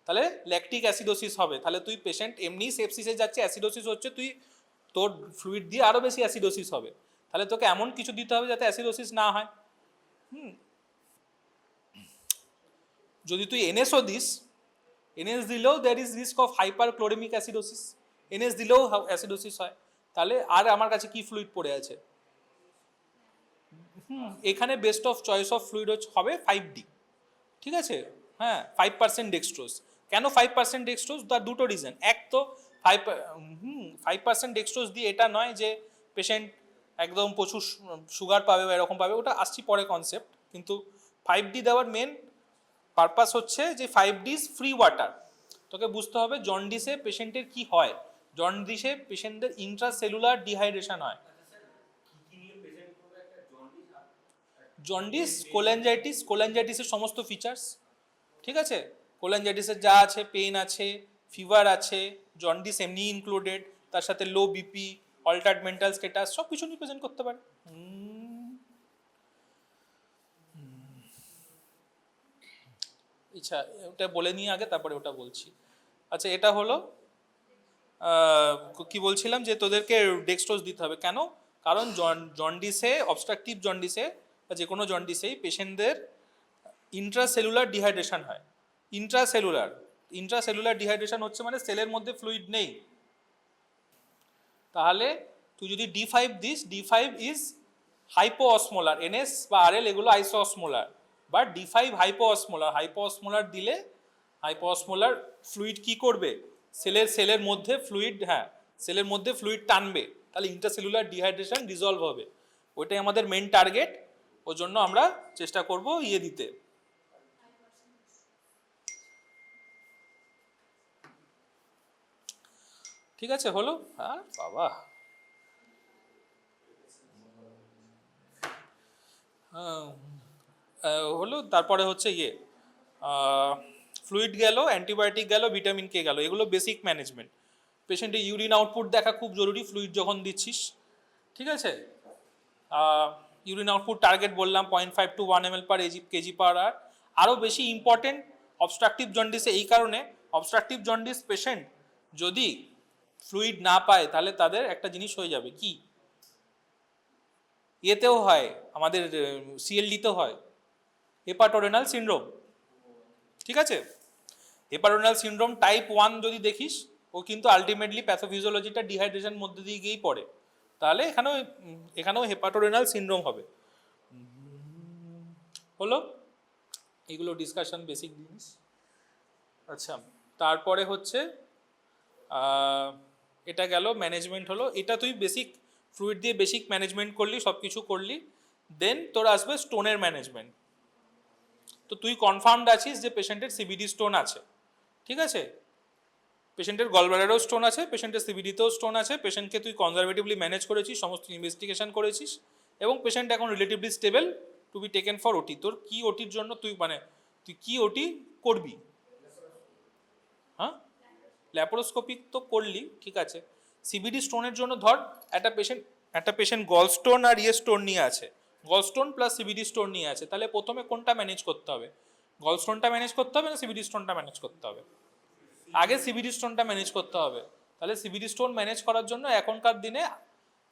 তাহলে ল্যাকটিক অ্যাসিডোসিস হবে। তাহলে তুই পেশেন্ট এমনি সেপসিসে যাচ্ছে, অ্যাসিডোসিস হচ্ছে, তুই তোর ফ্লুইড দিয়ে আরও বেশি অ্যাসিডোসিস হবে। তাহলে তোকে এমন কিছু দিতে হবে যাতে অ্যাসিডোসিস না হয়। যদি তুই এনএসও দিস, এনএস দিলেও there is risk of hyperchloremic acidosis, NS দিলেও অ্যাসিডোসিস হয়। তাহলে আর আমার কাছে কি ফ্লুইড পড়ে আছে? এখানে best of choice of fluid হবে 5D, ঠিক আছে, হ্যাঁ 5% ডেক্সট্রোজ। কেন 5% ডেক্সট্রোজ? তার দুটো রিজন। এক তো 5% ডেক্সট্রোজ দিয়ে এটা নয় যে পেশেন্ট একদম প্রচুর সুগার পাবে বা এরকম পাবে, ওটা আসছি পরে কনসেপ্ট। কিন্তু 5D দেওয়ার মেন পারপাস হচ্ছে যে 5D ইজ ফ্রি ওয়াটার। তোকে বুঝতে হবে জন্ডিসে পেশেন্টের কি হয়। জন্ডিসে পেশেন্টদের ইন্ট্রাসেলুলার ডিহাইড্রেশন হয়। জন্ডিস, কোল্যাঞ্জাইটিসের সমস্ত ফিচার্স, ঠিক আছে, কোল্যাঞ্জাইটিসের যা আছে, পেন আছে, ফিভার আছে, জন্ডিস এমনি ইনক্লুডেড, তার সাথে লো বিপি, অল্টার্ড মেন্টাল স্ট্যাটাস, সব কিছু নিয়ে প্রেজেন্ট করতে পারে। আচ্ছা, ওটা বলে নিয়ে আগে, তারপরে ওটা বলছি। আচ্ছা, এটা হলো কি বলছিলাম যে তোদেরকে ডেক্সট্রোজ দিতে হবে। কেন? কারণ জন্ডিসে, অবস্ট্রাকটিভ জন্ডিসে বা যে কোনো জন্ডিসেই পেশেন্টদের ইন্ট্রাসেলুলার ডিহাইড্রেশন হয়। ইন্ট্রাসেলুলার ডিহাইড্রেশন হচ্ছে মানে সেলের মধ্যে ফ্লুইড নেই। তাহলে তুই যদি D5 দিস, D5 ইজ হাইপোঅসমোলার, এনএস বা আরএল এগুলো আইসোঅসমোলার, বাট D5 হাইপোঅসমোলার দিলে হাইপোঅসমোলার ফ্লুইড কি করবে? সেলের মধ্যে ফ্লুইড, হ্যাঁ সেলের মধ্যে ফ্লুইড টানবে, তাহলে ইন্টারসেলুলার ডিহাইড্রেশন রিজলভ হবে। ওইটাই আমাদের মেন টার্গেট। ওর জন্য আমরা চেষ্টা করব দিতে। ঠিক আছে, হলো? হ্যাঁ বাবা, হলো। তারপরে হচ্ছে ফ্লুইড গেল, অ্যান্টিবায়োটিক গেল, ভিটামিন কে গেল, এগুলো বেসিক ম্যানেজমেন্ট। পেশেন্টের ইউরিন আউটপুট দেখা খুব জরুরি ফ্লুইড যখন দিচ্ছিস, ঠিক আছে। ইউরিন আউটপুট টার্গেট বললাম 0.5 to 1 ml per kg per hour। আরও বেশি ইম্পর্টেন্ট অবস্ট্রাকটিভ জন্ডিসে, এই কারণে অবস্ট্রাকটিভ জন্ডিস পেশেন্ট যদি ফ্লুইড না পায় তাহলে তাদের একটা জিনিস হয়ে যাবে, কি এতেও হয়, আমাদের সিএলডিতেও হয়, হেপাটোরেনাল সিনড্রোম, ঠিক আছে। হেপাটোরেনাল সিনড্রোম টাইপ 1 যদি দেখিস, ও কিন্তু আলটিমেটলি প্যাথোফিজিওলজিটা ডিহাইড্রেশন মধ্যে দিয়ে গিয়েই পড়ে, তাহলে এখানেও হেপাটোরেনাল সিনড্রোম হবে। হলো, এগুলো ডিসকাশন বেসিক জিনিস। আচ্ছা, তারপরে হচ্ছে এটা গেল ম্যানেজমেন্ট হলো। এটা তুই বেসিক ফ্লুইড দিয়ে বেসিক ম্যানেজমেন্ট করলি, সব কিছু করলি, দেন তোর আসবে স্টোনের ম্যানেজমেন্ট। তো তুই কনফার্মড আছিস যে পেশেন্টের সিবিডি স্টোন আছে, ঠিক আছে, পেশেন্টের গলব্লাডারেও স্টোন আছে, পেশেন্টের সিবিডিতেও স্টোন আছে, পেশেন্টকে তুই কনজারভেটিভলি ম্যানেজ করেছিস, সমস্ত ইনভেস্টিগেশন করেছিস, এবং পেশেন্ট এখন relatively stable to be taken for OT. তোর কি ওটির জন্য তুই কি ওটি করবি? হ্যাঁ, ল্যাপারোস্কোপিক তো করলি, ঠিক আছে। সিবিডি স্টোনের জন্য ধর একটা পেশেন্ট গল স্টোন আর স্টোন নিয়ে আছে, গল স্টোন প্লাস সিবিডি স্টোন নিয়ে আছে, তাহলে প্রথমে কোনটা ম্যানেজ করতে হবে? গল স্টোনটা ম্যানেজ করতে হবে না সিবিডি স্টোনটা ম্যানেজ করতে হবে? আগে সিবিডি স্টোনটা ম্যানেজ করতে হবে। তাহলে সিবিডি স্টোন ম্যানেজ করার জন্য এখনকার দিনে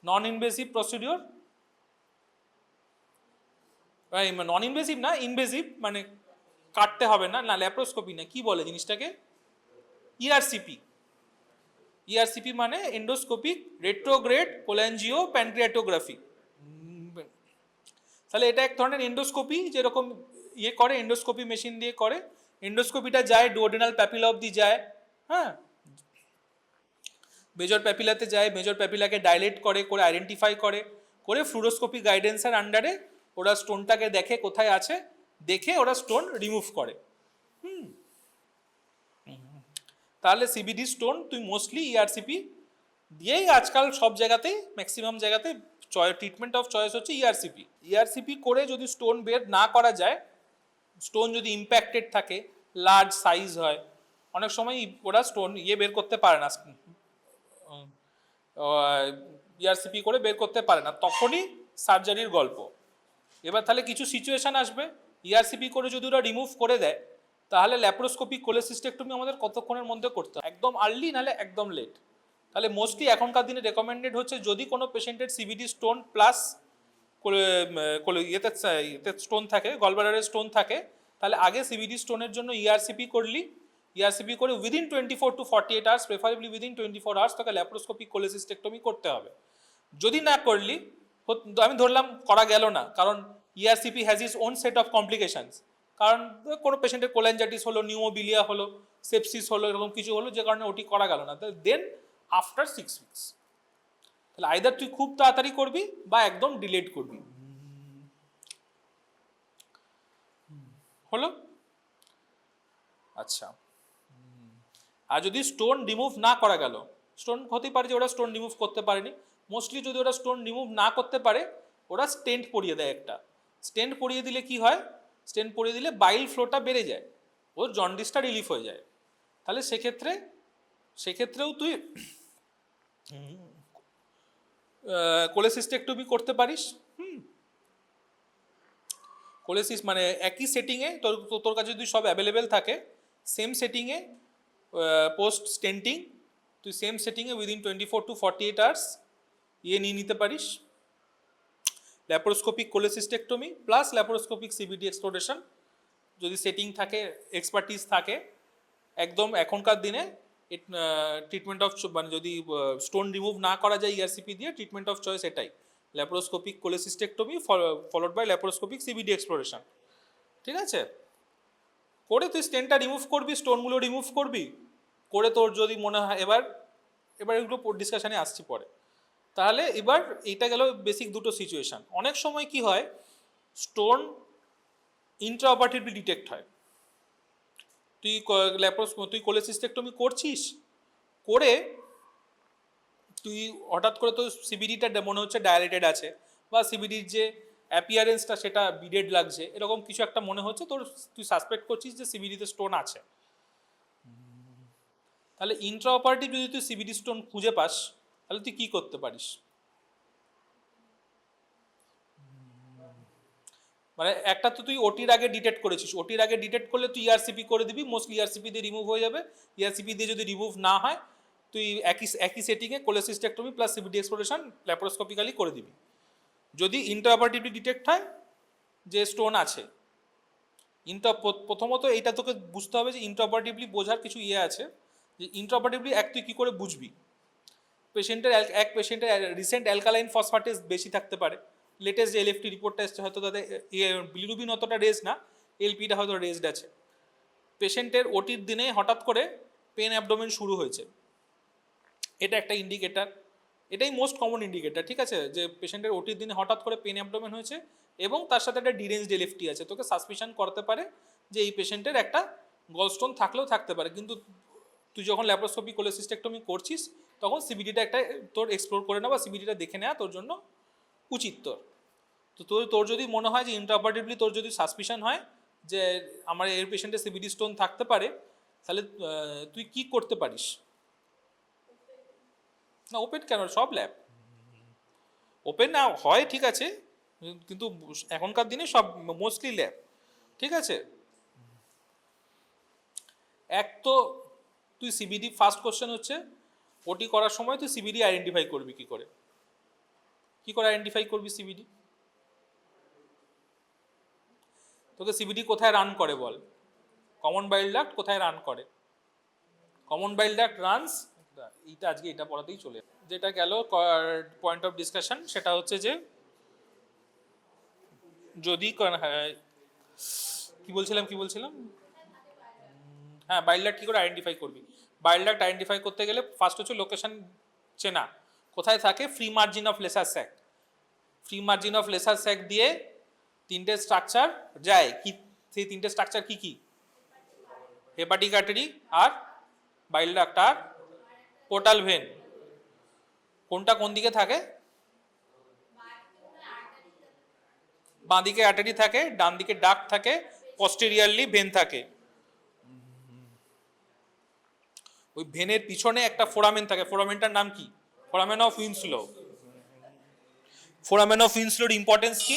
non invasive procedure, non invasive না, ইনভেসিভ মানে কাটতে হবে না, ল্যাপারোস্কোপি না, কি বলে জিনিসটাকে, ইআরসিপি মানে এন্ডোস্কোপিক রেট্রোগ্রেড কোল্যাঞ্জিও প্যানক্রিয়াটোগ্রাফি। তাহলে এটা এক ধরনের এন্ডোস্কোপি, যেরকম করে এন্ডোস্কোপি মেশিন দিয়ে করে। এন্ডোস্কোপিটা যায় ডুওডেনাল প্যাপিলা অবধি যায়, হ্যাঁ, মেজর প্যাপিলাতে যায়, মেজর প্যাপিলাকে ডাইলেট করে আইডেন্টিফাই করে ফ্লুরোস্কোপি গাইডেন্সের আন্ডারে ওরা স্টোনটাকে দেখে কোথায় আছে, দেখে ওরা স্টোন রিমুভ করে। তাহলে সিবিডি স্টোন তুই মোস্টলি ইআরসিপি দিয়েই আজকাল সব জায়গাতেই ম্যাক্সিমাম জায়গাতে ট্রিটমেন্ট অফ চয়েস হচ্ছে ইআরসিপি। ইআরসিপি করে যদি স্টোন বের না করা যায়, স্টোন যদি ইম্প্যাক্টেড থাকে, লার্জ সাইজ হয়, অনেক সময় ওরা স্টোন বের করতে পারে না, ইআরসিপি করে বের করতে পারে না, তখনই সার্জারির গল্প। এবার তাহলে কিছু সিচুয়েশন আসবে, ইআরসিপি করে যদি ওরা রিমুভ করে দেয়, তাহলে ল্যাপ্রোস্কোপিক কোলেসিস্টেক্টমি আমাদের কতক্ষণের মধ্যে করতে হয়, একদম আর্লি নাহলে একদম লেট। তাহলে মোস্টলি এখনকার দিনে রেকমেন্ডেড হচ্ছে যদি কোনো পেশেন্টের সিবিডি স্টোন প্লাস ইয়েতে স্টোন থাকে, গলব্লাডারে স্টোন থাকে, তাহলে আগে সিবিডি স্টোনের জন্য ইআরসিপি করলি, ইআরসিপি করে within 24 to 48 hours, preferably within 24 hours তোকে ল্যাপ্রোস্কোপিক কোলেসিস্টেক্টমি করতে হবে। যদি না করলি, আমি ধরলাম করা গেল না, কারণ ERCP has its own set of complications, কারণ কোনো পেশেন্টের কোল্যাঞ্জাইটিস হলো, নিউমোবিলিয়া হলো, সেপসিস হলো, এরকম কিছু হলো যে কারণে ওটি করা গেল না, দেন আফটার 6 weeks তাহলে আইদার তুই খুব তাড়াতাড়ি করবি বা একদম ডিলেট করবি। হলো? আচ্ছা, আর যদি স্টোন রিমুভ না করা গেল, স্টোন হতে পারে যে ওরা স্টোন রিমুভ করতে পারেনি, মোস্টলি যদি ওরা স্টোন রিমুভ না করতে পারে, ওরা স্টেন্ট পরিয়ে দেয় একটা। স্টেন্ট পরিয়ে দিলে কি হয়, স্টেন্ট পরিয়ে দিলে বাইল ফ্লোটা বেড়ে যায়, ওর জন্ডিসটা রিলিফ হয়ে যায়। তাহলে সেক্ষেত্রেও তুই কোলেসিস্টেক্টমি করতে পারিস। কোলেসিস মানে একই সেটিংয়ে তোর কাছে যদি সব অ্যাভেলেবেল থাকে, সেম সেটিংয়ে পোস্ট স্টেন্টিং তুই সেম সেটিংয়ে উইদিন 24 to 48 আওয়ার্স নিয়ে নিতে পারিস। Laparoscopic cholecystectomy plus laparoscopic CBD exploration যদি সেটিং থাকে, এক্সপার্টিস থাকে, একদম এখনকার দিনে ট্রিটমেন্ট অফ মানে যদি স্টোন রিমুভ না করা যায় ইআরসিপি দিয়ে, ট্রিটমেন্ট অফ চয়েস এটাই, laparoscopic cholecystectomy followed by laparoscopic CBD exploration. ঠিক আছে, করে তুই স্টেনটা রিমুভ করবি, স্টোনগুলো রিমুভ করবি, করে তোর যদি মনে হয় এবার এগুলো ডিসকাশনে আসছি পরে। তাহলে এবার এইটা গেল বেসিক দুটো সিচুয়েশন। অনেক সময় কি হয়, স্টোন ইন্ট্রাঅপারেটিভলি ডিটেক্ট হয়, তুই কোলেসিস্টেক্টমি করছিস, করে তুই হঠাৎ করে তো সিবিডিটা মনে হচ্ছে ডায়ালেটেড আছে, বা সিবিডির যে অ্যাপিয়ারেন্সটা সেটা বিডেড লাগছে, এরকম কিছু একটা মনে হচ্ছে তোর, তুই সাসপেক্ট করছিস যে সিবিডিতে স্টোন আছে। তাহলে ইন্ট্রাঅপারেটিভ যদি তুই সিবিডি স্টোন খুঁজে পাস, তাহলে তুই কি করতে পারিস? মানে একটা তো তুই ওটির আগে ডিটেক্ট করেছিস, ওটির আগে ডিটেক্ট করলে তুই ইআরসিপি করে দিবি, মোস্টলি ইআরসিপি দিয়ে রিমুভ হয়ে যাবে। ইআরসিপি দিয়ে যদি রিমুভ না হয়, তুই একই সেটিংয়ে কোলেসিস্টেক্টমি প্লাস সিবিডি এক্সপ্লোরেশন ল্যাপ্রোস্কোপিক্যালি করে দিবি। যদি ইন্ট্রাঅপারেটিভলি ডিটেক্ট হয় যে স্টোন আছে, প্রথমত এইটা তোকে বুঝতে হবে যে ইন্ট্রাঅপারেটিভলি বোঝার কিছু আছে, যে ইন্ট্রাঅপারেটিভলি তুই কী করে বুঝবি। পেশেন্টের রিসেন্ট অ্যালকালাইন ফসফেটেজ বেশি থাকতে পারে, লেটেস্ট যে এলএফটি রিপোর্টটা এসছে হয়তো তাদের বিলিরুবিন অতটা রেজ না, এলপিটা হয়তো রেজড আছে। পেশেন্টের ওটির দিনে হঠাৎ করে পেন অ্যাবডোমেন শুরু হয়েছে, এটা একটা ইন্ডিকেটার, এটাই মোস্ট কমন ইন্ডিকেটার। ঠিক আছে, যে পেশেন্টের ওটির দিনে হঠাৎ করে পেন অ্যাবডোমেন হয়েছে এবং তার সাথে একটা ডিরেঞ্জড এলএফটি আছে, তোকে সাসপিশন করতে পারে যে এই পেশেন্টের একটা গলস্টোন থাকলেও থাকতে পারে। কিন্তু তুই যখন ল্যাপ্রোস্কোপিক কোলেসিস্টেক্টমি করছিস, তখন সিবিডিটা একটা তোর এক্সপ্লোর করে নেওয়া বা সিবিডিটা দেখে নেওয়া তোর জন্য উচিত। তোর যদি মনে হয় যে ইন্ট্রাঅপারেটিভলি তোর যদি সাসপিশন হয় যে আমার এর পেশেন্টের সিবিডি স্টোন থাকতে পারে, তাহলে তুই কি করতে পারিস? না ওপেন কেন, সব ল্যাব ওপেন না হয়, ঠিক আছে, কিন্তু এখনকার দিনে সব মোস্টলি ল্যাব। ঠিক আছে, এক তো তুই সিবিডি, ফার্স্ট কোশ্চেন হচ্ছে ওটি করার সময় তুই সিবিডি আইডেন্টিফাই করবি কি করে আইডেন্টিফাই করবি সিবিডি? তোকে সিবিডি কোথায় রান করে বল? কমন বাইল ডাক্ট কোথায় রান করে? কমন বাইল ডাক্ট রানস, আজকে এটা পড়াতেই চলে যেটা গেল পয়েন্ট অফ ডিসকাশন, সেটা হচ্ছে যে যদি কি বলছিলাম হ্যাঁ, বাইল ডাক্ট কি করে আইডেন্টিফাই করবি? বাইল ডাক্ট আইডেন্টিফাই করতে গেলে ফার্স্ট হচ্ছে লোকেশন চেনা, কোথায় থাকে, free margin of lesser sac. Free margin of lesser sac দিয়ে তিনটে স্ট্রাকচার যায়, কি সেই তিনটে স্ট্রাকচার কি? হেপাটিক আর্টারি আর বাইল ডাক্ট আর পোর্টাল ভেন। কোনটা কোন দিকে থাকে? বাঁ দিকে আর্টারি থাকে, ডান দিকে ডাক্ট থাকে, পস্টেরিয়ারলি ভেন থাকে। ওই ভেনের পিছনে একটা ফোরামেন থাকে, ফোরামেনটার নাম কি? Foramen of Winslow. Foramen of উইনস্লোর ইম্পর্টেন্স কি?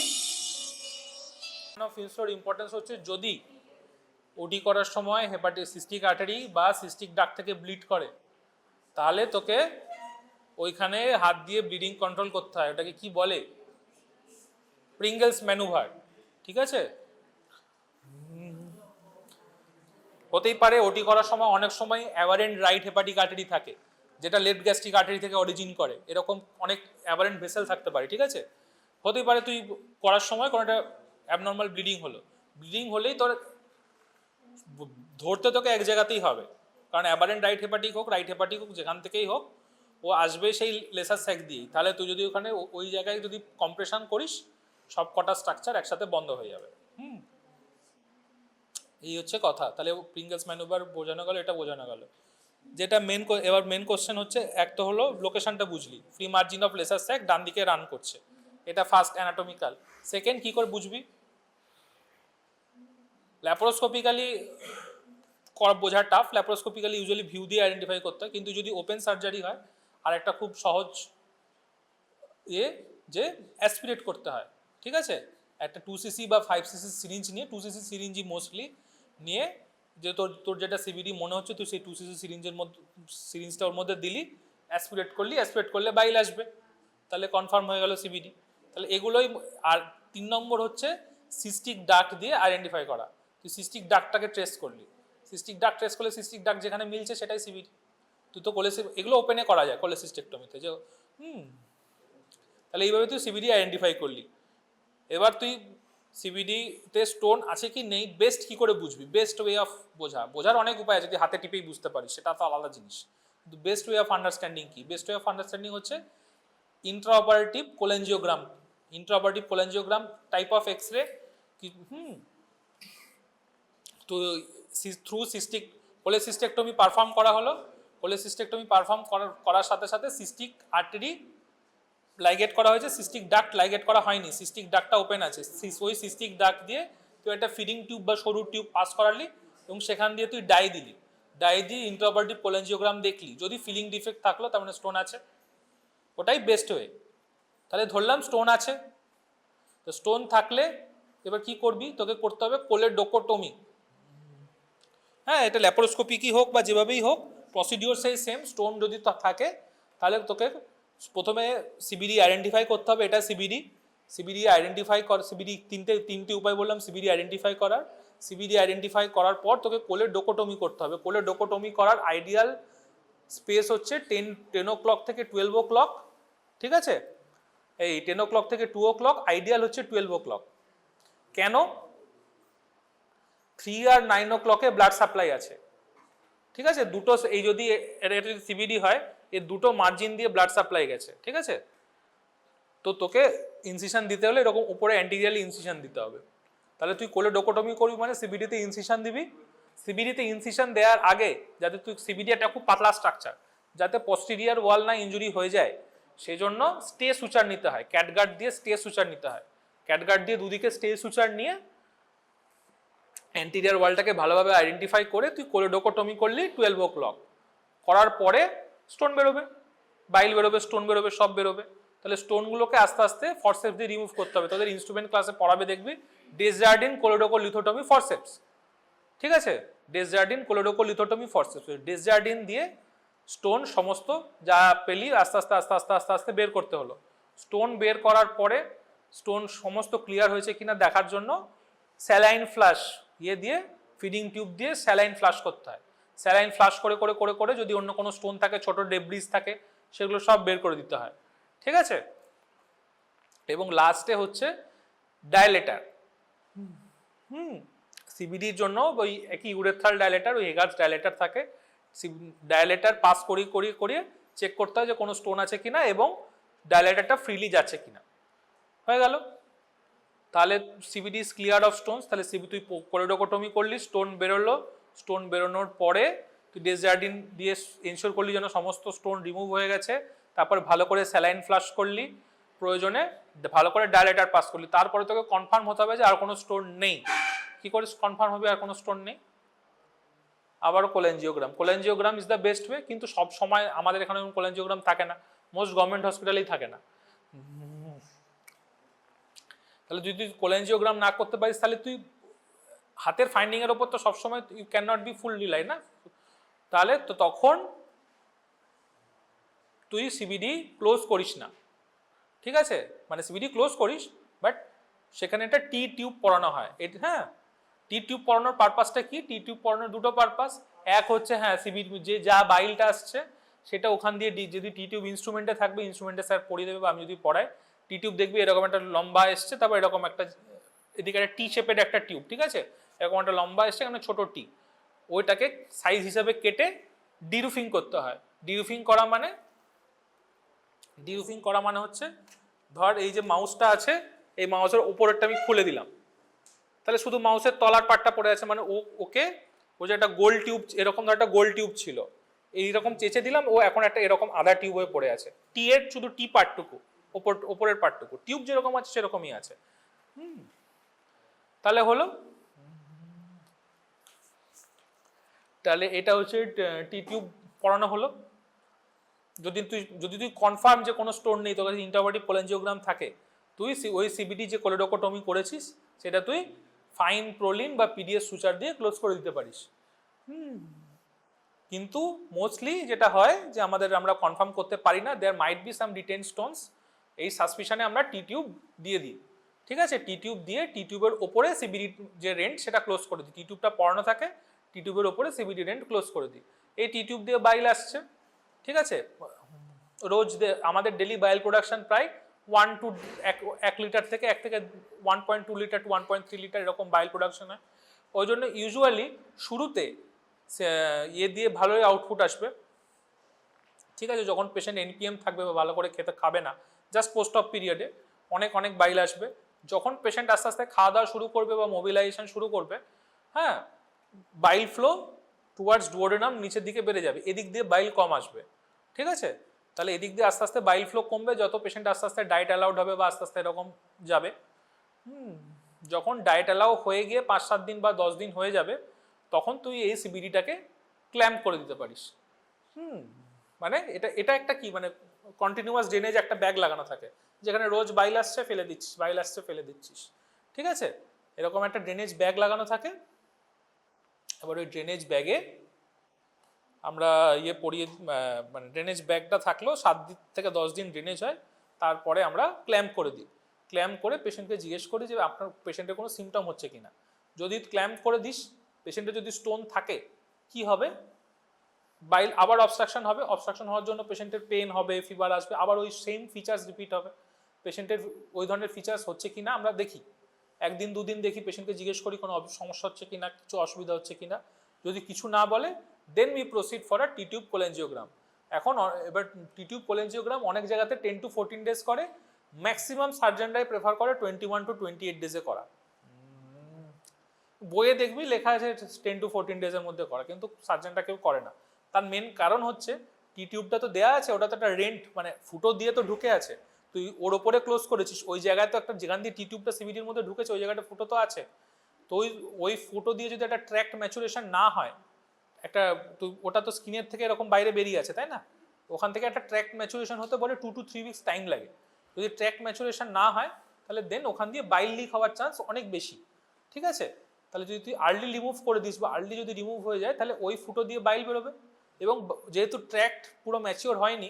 ফোরামেন অফ উইনস্লোর ইম্পর্টেন্স হচ্ছে যদি ওডি করার সময় সিস্টিক আর্টারি বা সিস্টিক ডাক্ট থেকে ব্লিড করে, তাহলে তোকে ওইখানে হাত দিয়ে ব্লিডিং কন্ট্রোল করতে হয়। ওটাকে কি বলে? Pringles manoeuvre. ঠিক আছে? হতেই পারে ওটি করার সময় অনেক সময় অ্যাভারেন্ট রাইট হেপাটিক আর্টারি থাকে, যেটা লেফট গ্যাস্ট্রিক আর্টারি থেকে অরিজিন করে। এরকম অনেক অ্যাভারেন্ট ভেসেল থাকতে পারে। ঠিক আছে? হতেই পারে তুই করার সময় কোনো একটা অ্যাবনর্মাল ব্লিডিং হলো, ব্লিডিং হলেই তোর ধরতে তোকে এক জায়গাতেই হবে, কারণ অ্যাভারেন্ট রাইট হেপাটিক হোক যেখান থেকেই হোক, ও আসবে সেই লেসার স্যাক দিয়েই। তাহলে তুই যদি ওখানে ওই জায়গায় যদি কম্প্রেশন করিস, সব কটা স্ট্রাকচার একসাথে বন্ধ হয়ে যাবে। এই হচ্ছে কথা। তাহলে প্রিঙ্গেলস ম্যানুভার বোঝানো গেল, এটা বোঝানো গেল। যেটা এবার মেন কোশ্চেন হচ্ছে, এক তো হলো লোকেশনটা বুঝলি, free margin of lesser sac ডান দিকে রান করছে, এটা ফার্স্ট অ্যানাটমিক্যাল। সেকেন্ড কি করে বুঝবি? ল্যাপারোস্কোপিক্যালি বোঝা টাফ, ল্যাপারোস্কোপিক্যালি ইউজুয়ালি ভিউ দিয়ে আইডেন্টিফাই করতে হয়। কিন্তু যদি ওপেন সার্জারি হয়, আর একটা খুব সহজ যে অ্যাসপিরেট করতে হয়। ঠিক আছে? একটা 2cc বা 5cc সিরিঞ্জ নিয়ে, 2cc সিরিঞ্জই মোস্টলি নিয়ে, যে তোর যেটা সিবিডি মনে হচ্ছে, তুই সেই 2cc সিরিঞ্জটা ওর মধ্যে দিলি, অ্যাসপিরেট করলে বাইল আসবে, তাহলে কনফার্ম হয়ে গেল সিবিডি। তাহলে এগুলোই। আর 3 নম্বর হচ্ছে সিস্টিক ডাক্ট দিয়ে আইডেন্টিফাই করা। তুই সিস্টিক ডাক্টটাকে ট্রেস করলি, সিস্টিক ডাক্ট যেখানে মিলছে সেটাই সিবিডি। তুই তো এগুলো ওপেনে করা যায় কোলেসিস্টেক্টমিতে, যে তাহলে এইভাবে তুই সিবিডি আইডেন্টিফাই করলি। এবার তুই সিবিডিতে স্টোন আছে কি নেই বেস্ট কি করে বুঝবি? বেস্ট ওয়ে অফ বোঝার অনেক উপায় আছে, যদি হাতে টিপেই বুঝতে পারিস সেটা তো আলাদা জিনিস। কিন্তু বেস্ট ওয়ে অফ আন্ডারস্ট্যান্ডিং কি? বেস্ট ওয়ে অফ আন্ডারস্ট্যান্ডিং হচ্ছে intraoperative cholangiogram. Intraoperative cholangiogram type of X-ray কি তো থ্রু কোলেসিস্টেক্টমি পারফর্ম করা হলো। কোলেসিস্টেক্টমি পারফর্ম করার সাথে সাথে সিস্টিক আর্টারি লাইগেট করা হয়েছে, সিস্টিক ডাক্ট লাইগেট করা হয়নি, সিস্টিক ডাক্টটা ওপেন আছে। ওই সিস্টিক ডাক্ট দিয়ে তুই একটা ফিডিং টিউব বা সরু টিউব পাস করালি, এবং সেখান দিয়ে তুই ডাই দিলি, ডাই দিয়ে ইন্ট্রাঅপারেটিভ কোলেঞ্জিওগ্রাম দেখলি, যদি ফিলিং ডিফেক্ট থাকলো তার মানে স্টোন আছে, ওটাই বেস্ট ওয়ে। তাহলে ধরলাম স্টোন আছে, তো স্টোন থাকলে এবার কি করবি? তোকে করতে হবে কোলেডোকোটমি। হ্যাঁ, এটা ল্যাপারোস্কোপিকই হোক বা যেভাবেই হোক, প্রসিডিওর সেই সেম। স্টোন যদি থাকে তাহলে তোকে প্রথমে সিবিডি আইডেন্টিফাই করতে হবে, এটা সিবিডি তিনটে উপায় বললাম সিবিডি আইডেন্টিফাই করার। সিবিডি আইডেন্টিফাই করার পর তোকে কোলেডোকোটমি করতে হবে। কোলেডোকোটমি করার আইডিয়াল স্পেস হচ্ছে 10 o'clock থেকে 12 o'clock। ঠিক আছে? এই 10 o'clock থেকে 2 o'clock, আইডিয়াল হচ্ছে 12 o'clock। কেন? 3 আর 9 o'clock-এ ব্লাড সাপ্লাই আছে। ঠিক আছে? দুটো, এই যদি সিবিডি হয়, এর দুটো মার্জিন দিয়ে ব্লাড সাপ্লাই গেছে। ঠিক আছে? তো তোকে ইনসিশন দিতে হলে এরকম উপরে অ্যান্টিরিয়ালি ইনসিশন দিতে হবে। তাহলে তুই কোলেডোকোটমি করবি মানে সিবিডিতে ইনসিশন দিবি। সিবিডিতে ইনসিশন দেওয়ার আগে, যাতে তুই সিবিডি একটা খুব পাতলা স্ট্রাকচার, যাতে পস্টেরিয়ার ওয়াল না ইনজুরি হয়ে যায়, সেজন্য স্টে সুচার নিতে হয়, ক্যাটগার্ড দিয়ে স্টে সুচার নিতে হয়। ক্যাটগার্ড দিয়ে দুদিকে স্টে সুচার নিয়ে অ্যান্টিরিয়ার ওয়ালটাকে ভালোভাবে আইডেন্টিফাই করে তুই কোলেডোকোটমি করলি 12 o'clock। করার পরে স্টোন বেরোবে, বাইল বেরোবে, স্টোন বেরোবে, সব বেরোবে। তাহলে স্টোনগুলোকে আস্তে আস্তে ফরসেপস দিয়ে রিমুভ করতে হবে। তোদের ইনস্ট্রুমেন্ট ক্লাসে পড়াবে, দেখবি ডেসজার্ডিন কোলেডোকোলিথোটমি ফরসেপস। ঠিক আছে? ডেসজার্ডিন কোলেডোকোলিথোটমি ফরসেপস, ডেসজার্ডিন দিয়ে স্টোন সমস্ত যা পেলি আস্তে আস্তে আস্তে আস্তে আস্তে আস্তে বের করতে হলো। স্টোন বের করার পরে স্টোন সমস্ত ক্লিয়ার হয়েছে কিনা দেখার জন্য স্যালাইন ফ্লাশ দিয়ে ফিডিং টিউব দিয়ে স্যালাইন ফ্লাশ করতে হয়। স্যালাইন ফ্লাশ করে করে করে করে যদি অন্য কোনো স্টোন থাকে, ছোট ডেব্রিজ থাকে, সেগুলো সব বের করে দিতে হয়। ঠিক আছে? এবং লাস্টে হচ্ছে ডায়ালেটার। সিবিডির জন্য ওই একই ইউরেথ্রাল ডায়ালেটার, ওই হেগার্স ডায়ালেটার থাকে। ডায়ালেটার পাস করিয়ে চেক করতে হয় যে কোনো স্টোন আছে কিনা এবং ডায়ালেটারটা ফ্রিলি যাচ্ছে কিনা। হয়ে গেল। তাহলে CBD is clear of Stones. তাহলে তুই কোলেডোকোটমি করলি, স্টোন বেরোলো, স্টোন বেরোনোর পরে তুই ডেসজার্ডিন দিয়ে এনশিওর করলি যেন সমস্ত স্টোন রিমুভ হয়ে গেছে, তারপর ভালো করে স্যালাইন ফ্লাশ করলি, প্রয়োজনে ভালো করে ডায়ালেটার পাস করলি, তারপরে তোকে কনফার্ম হতে হবে যে আর কোনো স্টোন নেই। কি করে কনফার্ম হবে আর কোনো স্টোন নেই? আবারও কোলেনজিওগ্রাম। কোলেনজিওগ্রাম ইজ দ্য বেস্ট ওয়ে, কিন্তু সব সময় আমাদের এখানে কোলেনজিওগ্রাম থাকে না, মোস্ট গভর্নমেন্ট হসপিটালেই থাকে না। তাহলে যদি তুই কোলেনজিওগ্রাম না করতে পারিস তাহলে তুই হাতের ফাইন্ডিং এর উপর তো সবসময় you can not be full rely না, তাহলে তো তখন তুই সিবিডি ক্লোজ করিস না, ঠিক আছে? মানে সিবিডি ক্লোজ করিস, বাট সেখানে একটা টি টিউব পরানো হয়। হ্যাঁ, টি টিউব পরানোর পারপাসটা কি? টি টিউব পরানোর দুটো পারপাস। এক হচ্ছে হ্যাঁ সিবিডি যে যা বাইলটা আসছে সেটা ওখান দিয়ে যদি টি টিউব ইনস্ট্রুমেন্টে থাকবে, ইনস্ট্রুমেন্টে স্যার পরিয়ে দেবে, বা আমি যদি পড়াই টি টিউব দেখবি এরকম একটা লম্বা এসছে, তারপর এরকম একটা এদিকে একটা টি শেপের একটা টিউব, ঠিক আছে? এরকম একটা লম্বা এসছে, এখানে ছোট টি, ওইটাকে সাইজ হিসাবে কেটে ডিরুফিং করতে হয়। ডিরুফিং করা মানে হচ্ছে ধর এই যে মাউসটা আছে, এই মাউসের উপরেরটা আমি খুলে দিলাম, তাহলে শুধু মাউসের তলার পার্টটা পড়ে আছে, মানে ওকে ও যে একটা গোল টিউব, এরকম ধর একটা গোল টিউব ছিল, এইরকম চেঁচে দিলাম, ও এখন একটা এরকম আধা টিউব হয়ে পড়ে আছে। টি এর শুধু টি পার্টটুকু, ওপরের পার্টটুকু, টিউব যেরকম আছে সেরকমই আছে। তাহলে হলো, তাহলে এটা হচ্ছে টি টিউব পড়ানো হলো। যদি তুই কনফার্ম যে কোনো স্টোন নেই, তোর কাছে ইন্টারভার্টিভ কোলেনজিওগ্রাম থাকে, তুই ওই সিবিডি যে কোলেডোকোটমি করেছিস সেটা তুই ফাইন প্রোলিন বা পিডিএস সুচার দিয়ে ক্লোজ করে দিতে পারিস। কিন্তু মোস্টলি যেটা হয় যে আমরা কনফার্ম করতে পারি না, there might be some retained stones, এই সাসপিশনে আমরা টি টিউব দিয়ে দিই, ঠিক আছে? টি টিউব দিয়ে টি টিউবের ওপরে সিবিডি যে রেন্ট সেটা ক্লোজ করে দিই, টি টিউবটা পড়ানো থাকে, টি টিউবের ওপরে সিবিডি রেন্ট ক্লোজ করে দিই। এই টি টিউব দিয়ে বাইল আসছে, ঠিক আছে? রোজ আমাদের ডেলি বাইল প্রোডাকশন প্রায় 1 লিটার থেকে 1.2 লিটার টু 1.3 লিটার এরকম বাইল প্রোডাকশন হয়। ওই জন্য ইউজুয়ালি শুরুতে ইয়ে দিয়ে ভালোই আউটপুট আসবে, ঠিক আছে? যখন পেশেন্ট এনপিএম থাকবে বা ভালো করে খাবে না, জাস্ট পোস্ট অফ পিরিয়ডে অনেক বাইল আসবে। যখন পেশেন্ট আস্তে আস্তে খাওয়া দাওয়া শুরু করবে বা মোবিলাইজেশন শুরু করবে, হ্যাঁ, বাইল ফ্লো টুয়ার্ডস ডুওডেনাম নিচের দিকে বেড়ে যাবে, এদিক দিয়ে বাইল কম আসবে, ঠিক আছে? তাহলে এদিক দিয়ে আস্তে আস্তে বাইল ফ্লো কমবে, যত পেশেন্ট আস্তে আস্তে ডায়েট অ্যালাউড হবে বা আস্তে আস্তে এরকম যাবে। যখন ডায়েট অ্যালাউ হয়ে গিয়ে 5-7 দিন বা 10 দিন হয়ে যাবে, তখন তুই এই সিবিডিটাকে ক্ল্যাম্প করে দিতে পারিস। মানে এটা একটা কি, মানে কন্টিনিউয়াস ড্রেনেজ একটা ব্যাগ লাগানো থাকে, যেখানে রোজ বাইল আসছে ফেলে দিচ্ছিস, ঠিক আছে? এরকম একটা ড্রেনেজ ব্যাগ লাগানো থাকে। এবার ওই ড্রেনেজ ব্যাগে আমরা মানে ড্রেনেজ ব্যাগটা থাকলেও 7 দিন থেকে 10 দিন ড্রেনেজ হয়, তারপরে আমরা ক্ল্যাম্প করে দিই। ক্ল্যাম্প করে পেশেন্টকে জিজ্ঞেস করি যে আপনার পেশেন্টের কোনো সিমটম হচ্ছে কিনা। যদি ক্ল্যাম্প করে দিস, পেশেন্টের যদি স্টোন থাকে কি হবে? বাইল আবার অবস্ট্রাকশন হবে, অবস্ট্রাকশন হওয়ার জন্য পেশেন্টের পেন হবে, ফিভার আসবে, আবার ওই সেম ফিচার্স রিপিট হবে। পেশেন্টের ওই ধরনের ফিচার্স হচ্ছে কিনা আমরা দেখি, 1 দিন 2 দিন দেখি, পেশেন্টকে জিজ্ঞেস করি কোনো সমস্যা হচ্ছে কিনা, কিছু অসুবিধা হচ্ছে কিনা। যদি কিছু না বলে, then we proceed for a T tube cholangiogram. এখন এবার টি টিউব কোলেনজিওগ্রাম অনেক জায়গাতে 10 to 14 ডেজ করে, ম্যাক্সিমাম সার্জনরাই প্রেফার করে 21 to 28 ডেজে করা। বইয়ে দেখবি লেখা আছে 10 to 14 ডেজের মধ্যে করা, কিন্তু সার্জনটা কেউ করে না। তার মেন কারণ হচ্ছে টি টিউবটা তো দেওয়া আছে, ওটা তো একটা রেন্ট, মানে ফুটো দিয়ে তো ঢুকে আছে, তুই ওর ওপরে ক্লোজ করেছিস, ওই জায়গায় তো একটা, যেখান দিয়ে টি টিউবটা সিবিডির মধ্যে ঢুকেছে ওই জায়গাটা ফুটো তো আছে, তো ওই ফুটো দিয়ে যদি একটা ট্র্যাক্ট ম্যাচুরেশন না হয়, একটা ওটা তো স্কিনের থেকে এরকম বাইরে বেরিয়ে আছে, তাই না? ওখান থেকে একটা ট্র্যাক্ট ম্যাচুরেশন হতে বলে 2 to 3 উইকস টাইম লাগে। যদি ট্র্যাক্ট ম্যাচুরেশন না হয়, তাহলে দেন ওখান দিয়ে বাইল লিক হওয়ার চান্স অনেক বেশি, ঠিক আছে? তাহলে যদি তুই আর্লি রিমুভ করে দিস বা আর্লি যদি রিমুভ হয়ে যায়, তাহলে ওই ফুটো দিয়ে বাইল বেরোবে, এবং যেহেতু ট্র্যাক্ট পুরো ম্যাচিওর হয়নি,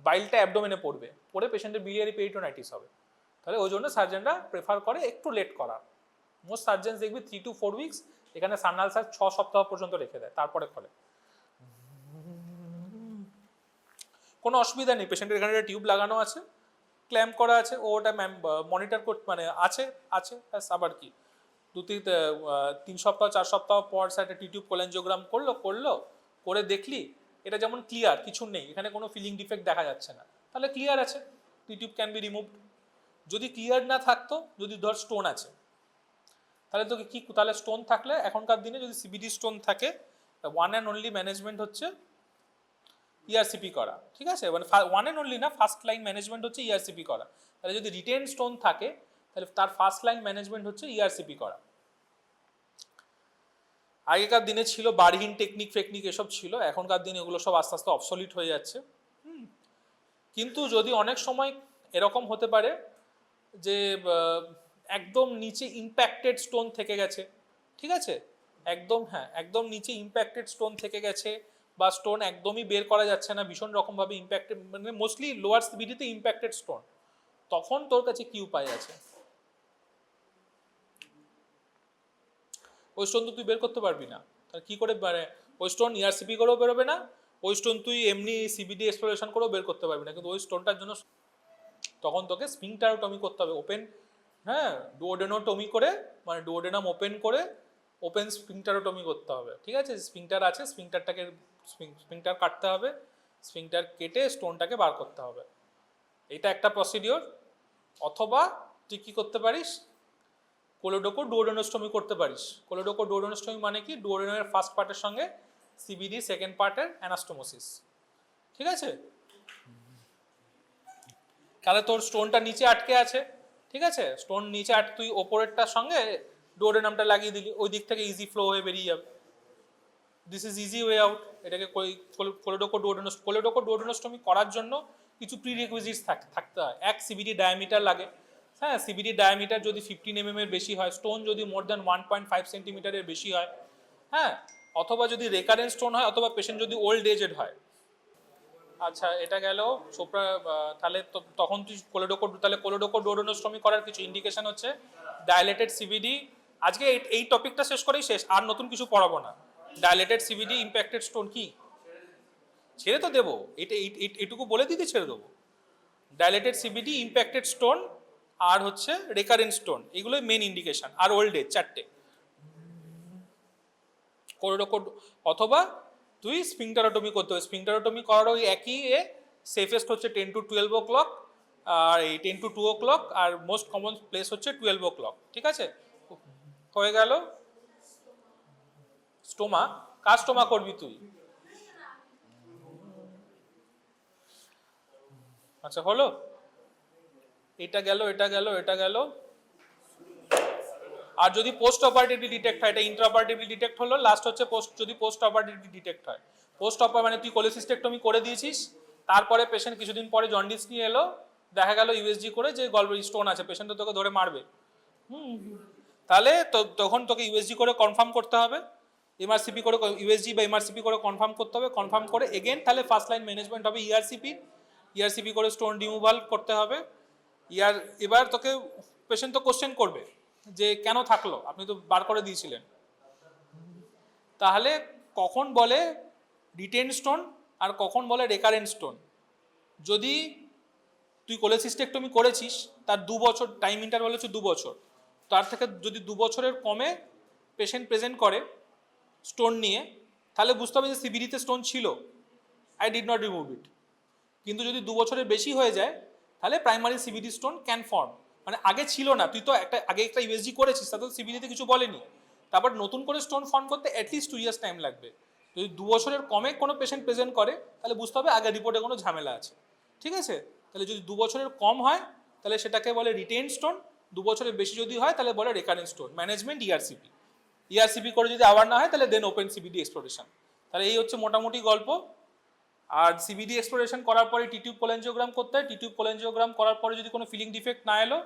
বাইলটা অ্যাবডোমেনে পড়ে পেশেন্টের বিলিয়ারি পেরিটোনাইটিস হবে। তাহলে ওই জন্য সার্জনরা প্রেফার করে একটু লেট করা। মোস্ট সার্জেন্স দেখবি 3 to 4 উইকস, এখানে সান্নালসার 6 সপ্তাহ পর্যন্ত রেখে দেয়, তারপরে খোলে। কোনো অসুবিধা নেই, পেশেন্টের এখানে একটা টিউব লাগানো আছে, ক্ল্যাম্প করা আছে, ও ওটা মনিটর করতে মানে আছে, আবার কি 2-3 সপ্তাহ 4 সপ্তাহ পর একটা টি টিউব কোলেনজিওগ্রাম করলো করে দেখলি এটা যেমন ক্লিয়ার, কিছু নেই, এখানে কোনো ফিলিং ডিফেক্ট দেখা যাচ্ছে না, তাহলে ক্লিয়ার আছে, টি টিউব ক্যান বি রিমুভড। যদি ক্লিয়ার না থাকতো, যদি ধর স্টোন আছে, তাহলে তোকে কি, তাহলে স্টোন থাকলে এখনকার দিনে যদি সিবিডি স্টোন থাকে, ওয়ান অ্যান্ড অনলি ম্যানেজমেন্ট হচ্ছে ইআরসিপি করা, ঠিক আছে? মানে ওয়ান অ্যান্ড অনলি না, ফার্স্ট লাইন ম্যানেজমেন্ট হচ্ছে ইআরসিপি করা। তাহলে যদি রিটেন স্টোন থাকে তাহলে তার ফার্স্ট লাইন ম্যানেজমেন্ট হচ্ছে ইআরসিপি করা। আগেকার দিনে ছিল বারহীন টেকনিক ফেকনিক এসব ছিল, এখনকার দিনে এগুলো সব আস্তে আস্তে অবসলিট হয়ে যাচ্ছে। কিন্তু যদি অনেক সময় এরকম হতে পারে যে একদম নিচে ইম্প্যাক্টেড স্টোন থেকে গেছে, ঠিক আছে, একদম, হ্যাঁ, একদম নিচে ইম্প্যাক্টেড স্টোন থেকে গেছে, বা স্টোন একদমই বের করা যাচ্ছে না, ভীষণ রকমভাবে ইম্প্যাক্টেড, মানে মোস্টলি লোয়ার সিবিডিতে ইম্প্যাক্টেড স্টোন, তখন তোর কাছে কি উপায় আছে? ওই স্টোন তো তুই বের করতে পারবি না, তাহলে কি করে, মানে ওই স্টোন ইআরসিপি করেও বেরোবে না, ওই স্টোন তুই এমনি সিবিডি এক্সপ্লোরেশন করেও বের করতে পারবি না, কিন্তু ওই স্টোনটার জন্য তখন তোকে স্ফিংটারোটমি করতে হবে, ওপেন, হ্যাঁ, ডুওডেনোটমি করে, মানে ডুওডেনাম ওপেন করে ওপেন স্ফিংটারোটমি করতে হবে, ঠিক আছে? স্ফিংটার আছে, স্ফিংটারটাকে স্ফিংটার কাটতে হবে, স্ফিংটার কেটে স্টোনটাকে বার করতে হবে, এটা একটা প্রসিডিওর। অথবা তুই কি করতে পারিস, কোলোডোকো ডুওডেনোস্টমি করতে পারিস। কোলোডোকো ডুওডেনোস্টমি মানে কি, ডুওডেনের ফার্স্ট পার্টের সঙ্গে সিবিডি সেকেন্ড পার্টের অ্যানাস্টোমোসিস, ঠিক আছে? তাহলে তোর স্টোনটা নিচে আটকে আছে, ঠিক আছে, স্টোন নিচে তুই ওপরেরটার সঙ্গে ডুওডেনামটা লাগিয়ে দিলি, ওই দিক থেকে ইজি ফ্লো হয়ে বেরিয়ে যাবে। This is easy way out. এটাকে কোলোডোকো ডুওডেনোস্টমি করার জন্য কিছু প্রি রিকুইজিটস থাকতে হয়। এক, সিবিডি ডায়ামিটার লাগে, হ্যাঁ, সিবিডি ডায়ামিটার যদি 15 mm এর বেশি হয়, স্টোন যদি মোর দ্যান 1.5 সেন্টিমিটারের বেশি হয়, হ্যাঁ, অথবা যদি রেকারেন্ট স্টোন হয়, অথবা পেশেন্ট যদি ওল্ড এজেড হয়। আচ্ছা, এটা গেল সোপ্রা। তাহলে তখন তুই কোলোডোকো ডুওডেনোস্টমি করার কিছু ইন্ডিকেশন হচ্ছে ডাইলেটেড সিবিডি। আজকে এই টপিকটা শেষ করেই শেষ, আর নতুন কিছু পড়াবো না। ডাইলেটেড সিবিডি ইম্প্যাক্টেড স্টোন কি ছেড়ে তো দেবো, এটুকু বলে দিতে ছেড়ে দেবো। ডাইলেটেড সিবিডি, ইম্প্যাক্টেড স্টোন, আর হচ্ছে রেকারেন্ট স্টোন, এগুলোই মেন ইন্ডিকেশন, আর ওল্ড এজ, চারটে। কোলোডোকো অথবা তুই স্ফিংটারোটমি করতে হবে। স্ফিংটারোটমি করার ওই একই সেফেস্ট হচ্ছে 10 to 12 o'clock, আর এই 10 to 2 o'clock, আর মোস্ট কমন প্লেস হচ্ছে 12 o'clock, ঠিক আছে? হয়ে গেল স্টোমা। কার স্টোমা করবি তুই? আচ্ছা, হলো, এটা গেল, এটা গেল, এটা গেল। আর যদি পোস্ট অপারেটিভলি ডিটেক্ট হয়, এটা ইন্ট্রা অপারেটিভলি ডিটেক্ট হলো। লাস্ট হচ্ছে যদি পোস্ট অপারেটিভলি ডিটেক্ট হয়। পোস্ট অপার মানে তুই কোলেসিস্টেক্টমি করে দিয়েছিস, তারপরে পেশেন্ট কিছুদিন পরে জন্ডিস নিয়ে এলো, দেখা গেল ইউএসজি করে যে গলব্লাডার স্টোন আছে, পেশেন্ট তো তোকে ধরে মারবে। তাহলে তখন তোকে ইউএসজি করে কনফার্ম করতে হবে, এমআরসিপি করে, ইউএসজি বা এমআরসিপি করে কনফার্ম করতে হবে। কনফার্ম করে এগেন তাহলে ফার্স্ট লাইন ম্যানেজমেন্ট হবে ইআরসিপি করে স্টোন রিমুভাল করতে হবে। এবার তোকে পেশেন্ট তো কোশ্চেন করবে যে কেন থাকলো, আপনি তো বার করে দিয়েছিলেন। তাহলে কখন বলে রিটেন স্টোন আর কখন বলে রেকারেন্ট স্টোন? যদি তুই কোলেসিস্টেক্টমি করেছিস, তার 2 বছর টাইম ইন্টারভাল হচ্ছে 2 বছর, তার থেকে যদি 2 বছরের কমে পেশেন্ট প্রেজেন্ট করে স্টোন নিয়ে, তাহলে বুঝতে হবে যে সিবিডিতে স্টোন ছিল, আই ডিড নট রিমুভ ইট। কিন্তু যদি 2 বছরের বেশি হয়ে যায়, তাহলে primary CBD stone can form, মানে আগে ছিল না, তুই তো আগে একটা ইউএসজি করেছিস, তাতে সিবিডিতে কিছু বলেনি, তারপর নতুন করে স্টোন ফর্ম করতে অ্যাটলিস্ট 2 years টাইম লাগবে। যদি 2 বছরের কমে কোনো পেশেন্ট প্রেজেন্ট করে, তাহলে বুঝতে হবে আগে রিপোর্টে কোনো ঝামেলা আছে, ঠিক আছে? তাহলে যদি 2 বছরের কম হয়, তাহলে সেটাকে বলে রিটেন স্টোন। 2 বছরের বেশি যদি হয়, তাহলে বলে রেকারেন্ট স্টোন। ম্যানেজমেন্ট ইআরসিপি করে যদি আবার না হয়, তাহলে দেন ওপেন সিবিডি এক্সপ্লোরেশন। তাহলে এই হচ্ছে মোটামুটি গল্প। আর সিবিডি এক্সপ্লোরেশন করার পরে টিটিউব কোলেঞ্জিওগ্রাম করতে হয়। টিটিউব কোলেঞ্জিওগ্রাম করার পরে যদি কোনো ফিলিং ডিফেক্ট না এলো,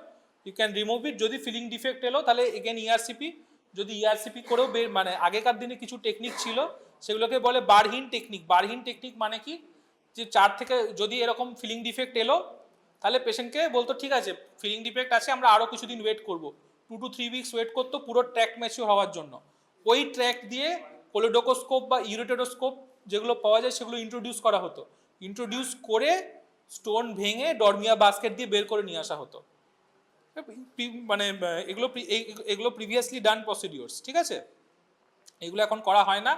ইউ ক্যান রিমুভ ইট। যদি ফিলিং ডিফেক্ট এলো, তাহলে এগেন ইআরসিপি। যদি ইআরসিপি করেও মানে আগেকার দিনে কিছু টেকনিক ছিল, সেগুলোকে বলে বারহীন টেকনিক। বারহীন টেকনিক মানে কি, যে 4 থেকে যদি এরকম ফিলিং ডিফেক্ট এলো, তাহলে পেশেন্টকে বলতো ঠিক আছে ফিলিং ডিফেক্ট আছে, আমরা আরও কিছুদিন ওয়েট করব, 2 to 3 weeks ওয়েট করতো পুরো ট্র্যাক ম্যাচিওর হওয়ার জন্য। ওই ট্র্যাক দিয়ে কোলোডোকোস্কোপ বা ইউরেটেরোস্কোপ যেগুলো পাওয়া যায়, সেগুলো ইন্ট্রোডিউস করা হতো। ইন্ট্রোডিউস করে স্টোন ভেঙে ডরমিয়া বাস্কেট দিয়ে বের করে নিয়ে আসা হতো। মানে এগুলো প্রিভিয়াসলি ডান প্রসিডিওরস, ঠিক আছে? এগুলো এখন করা হয় না।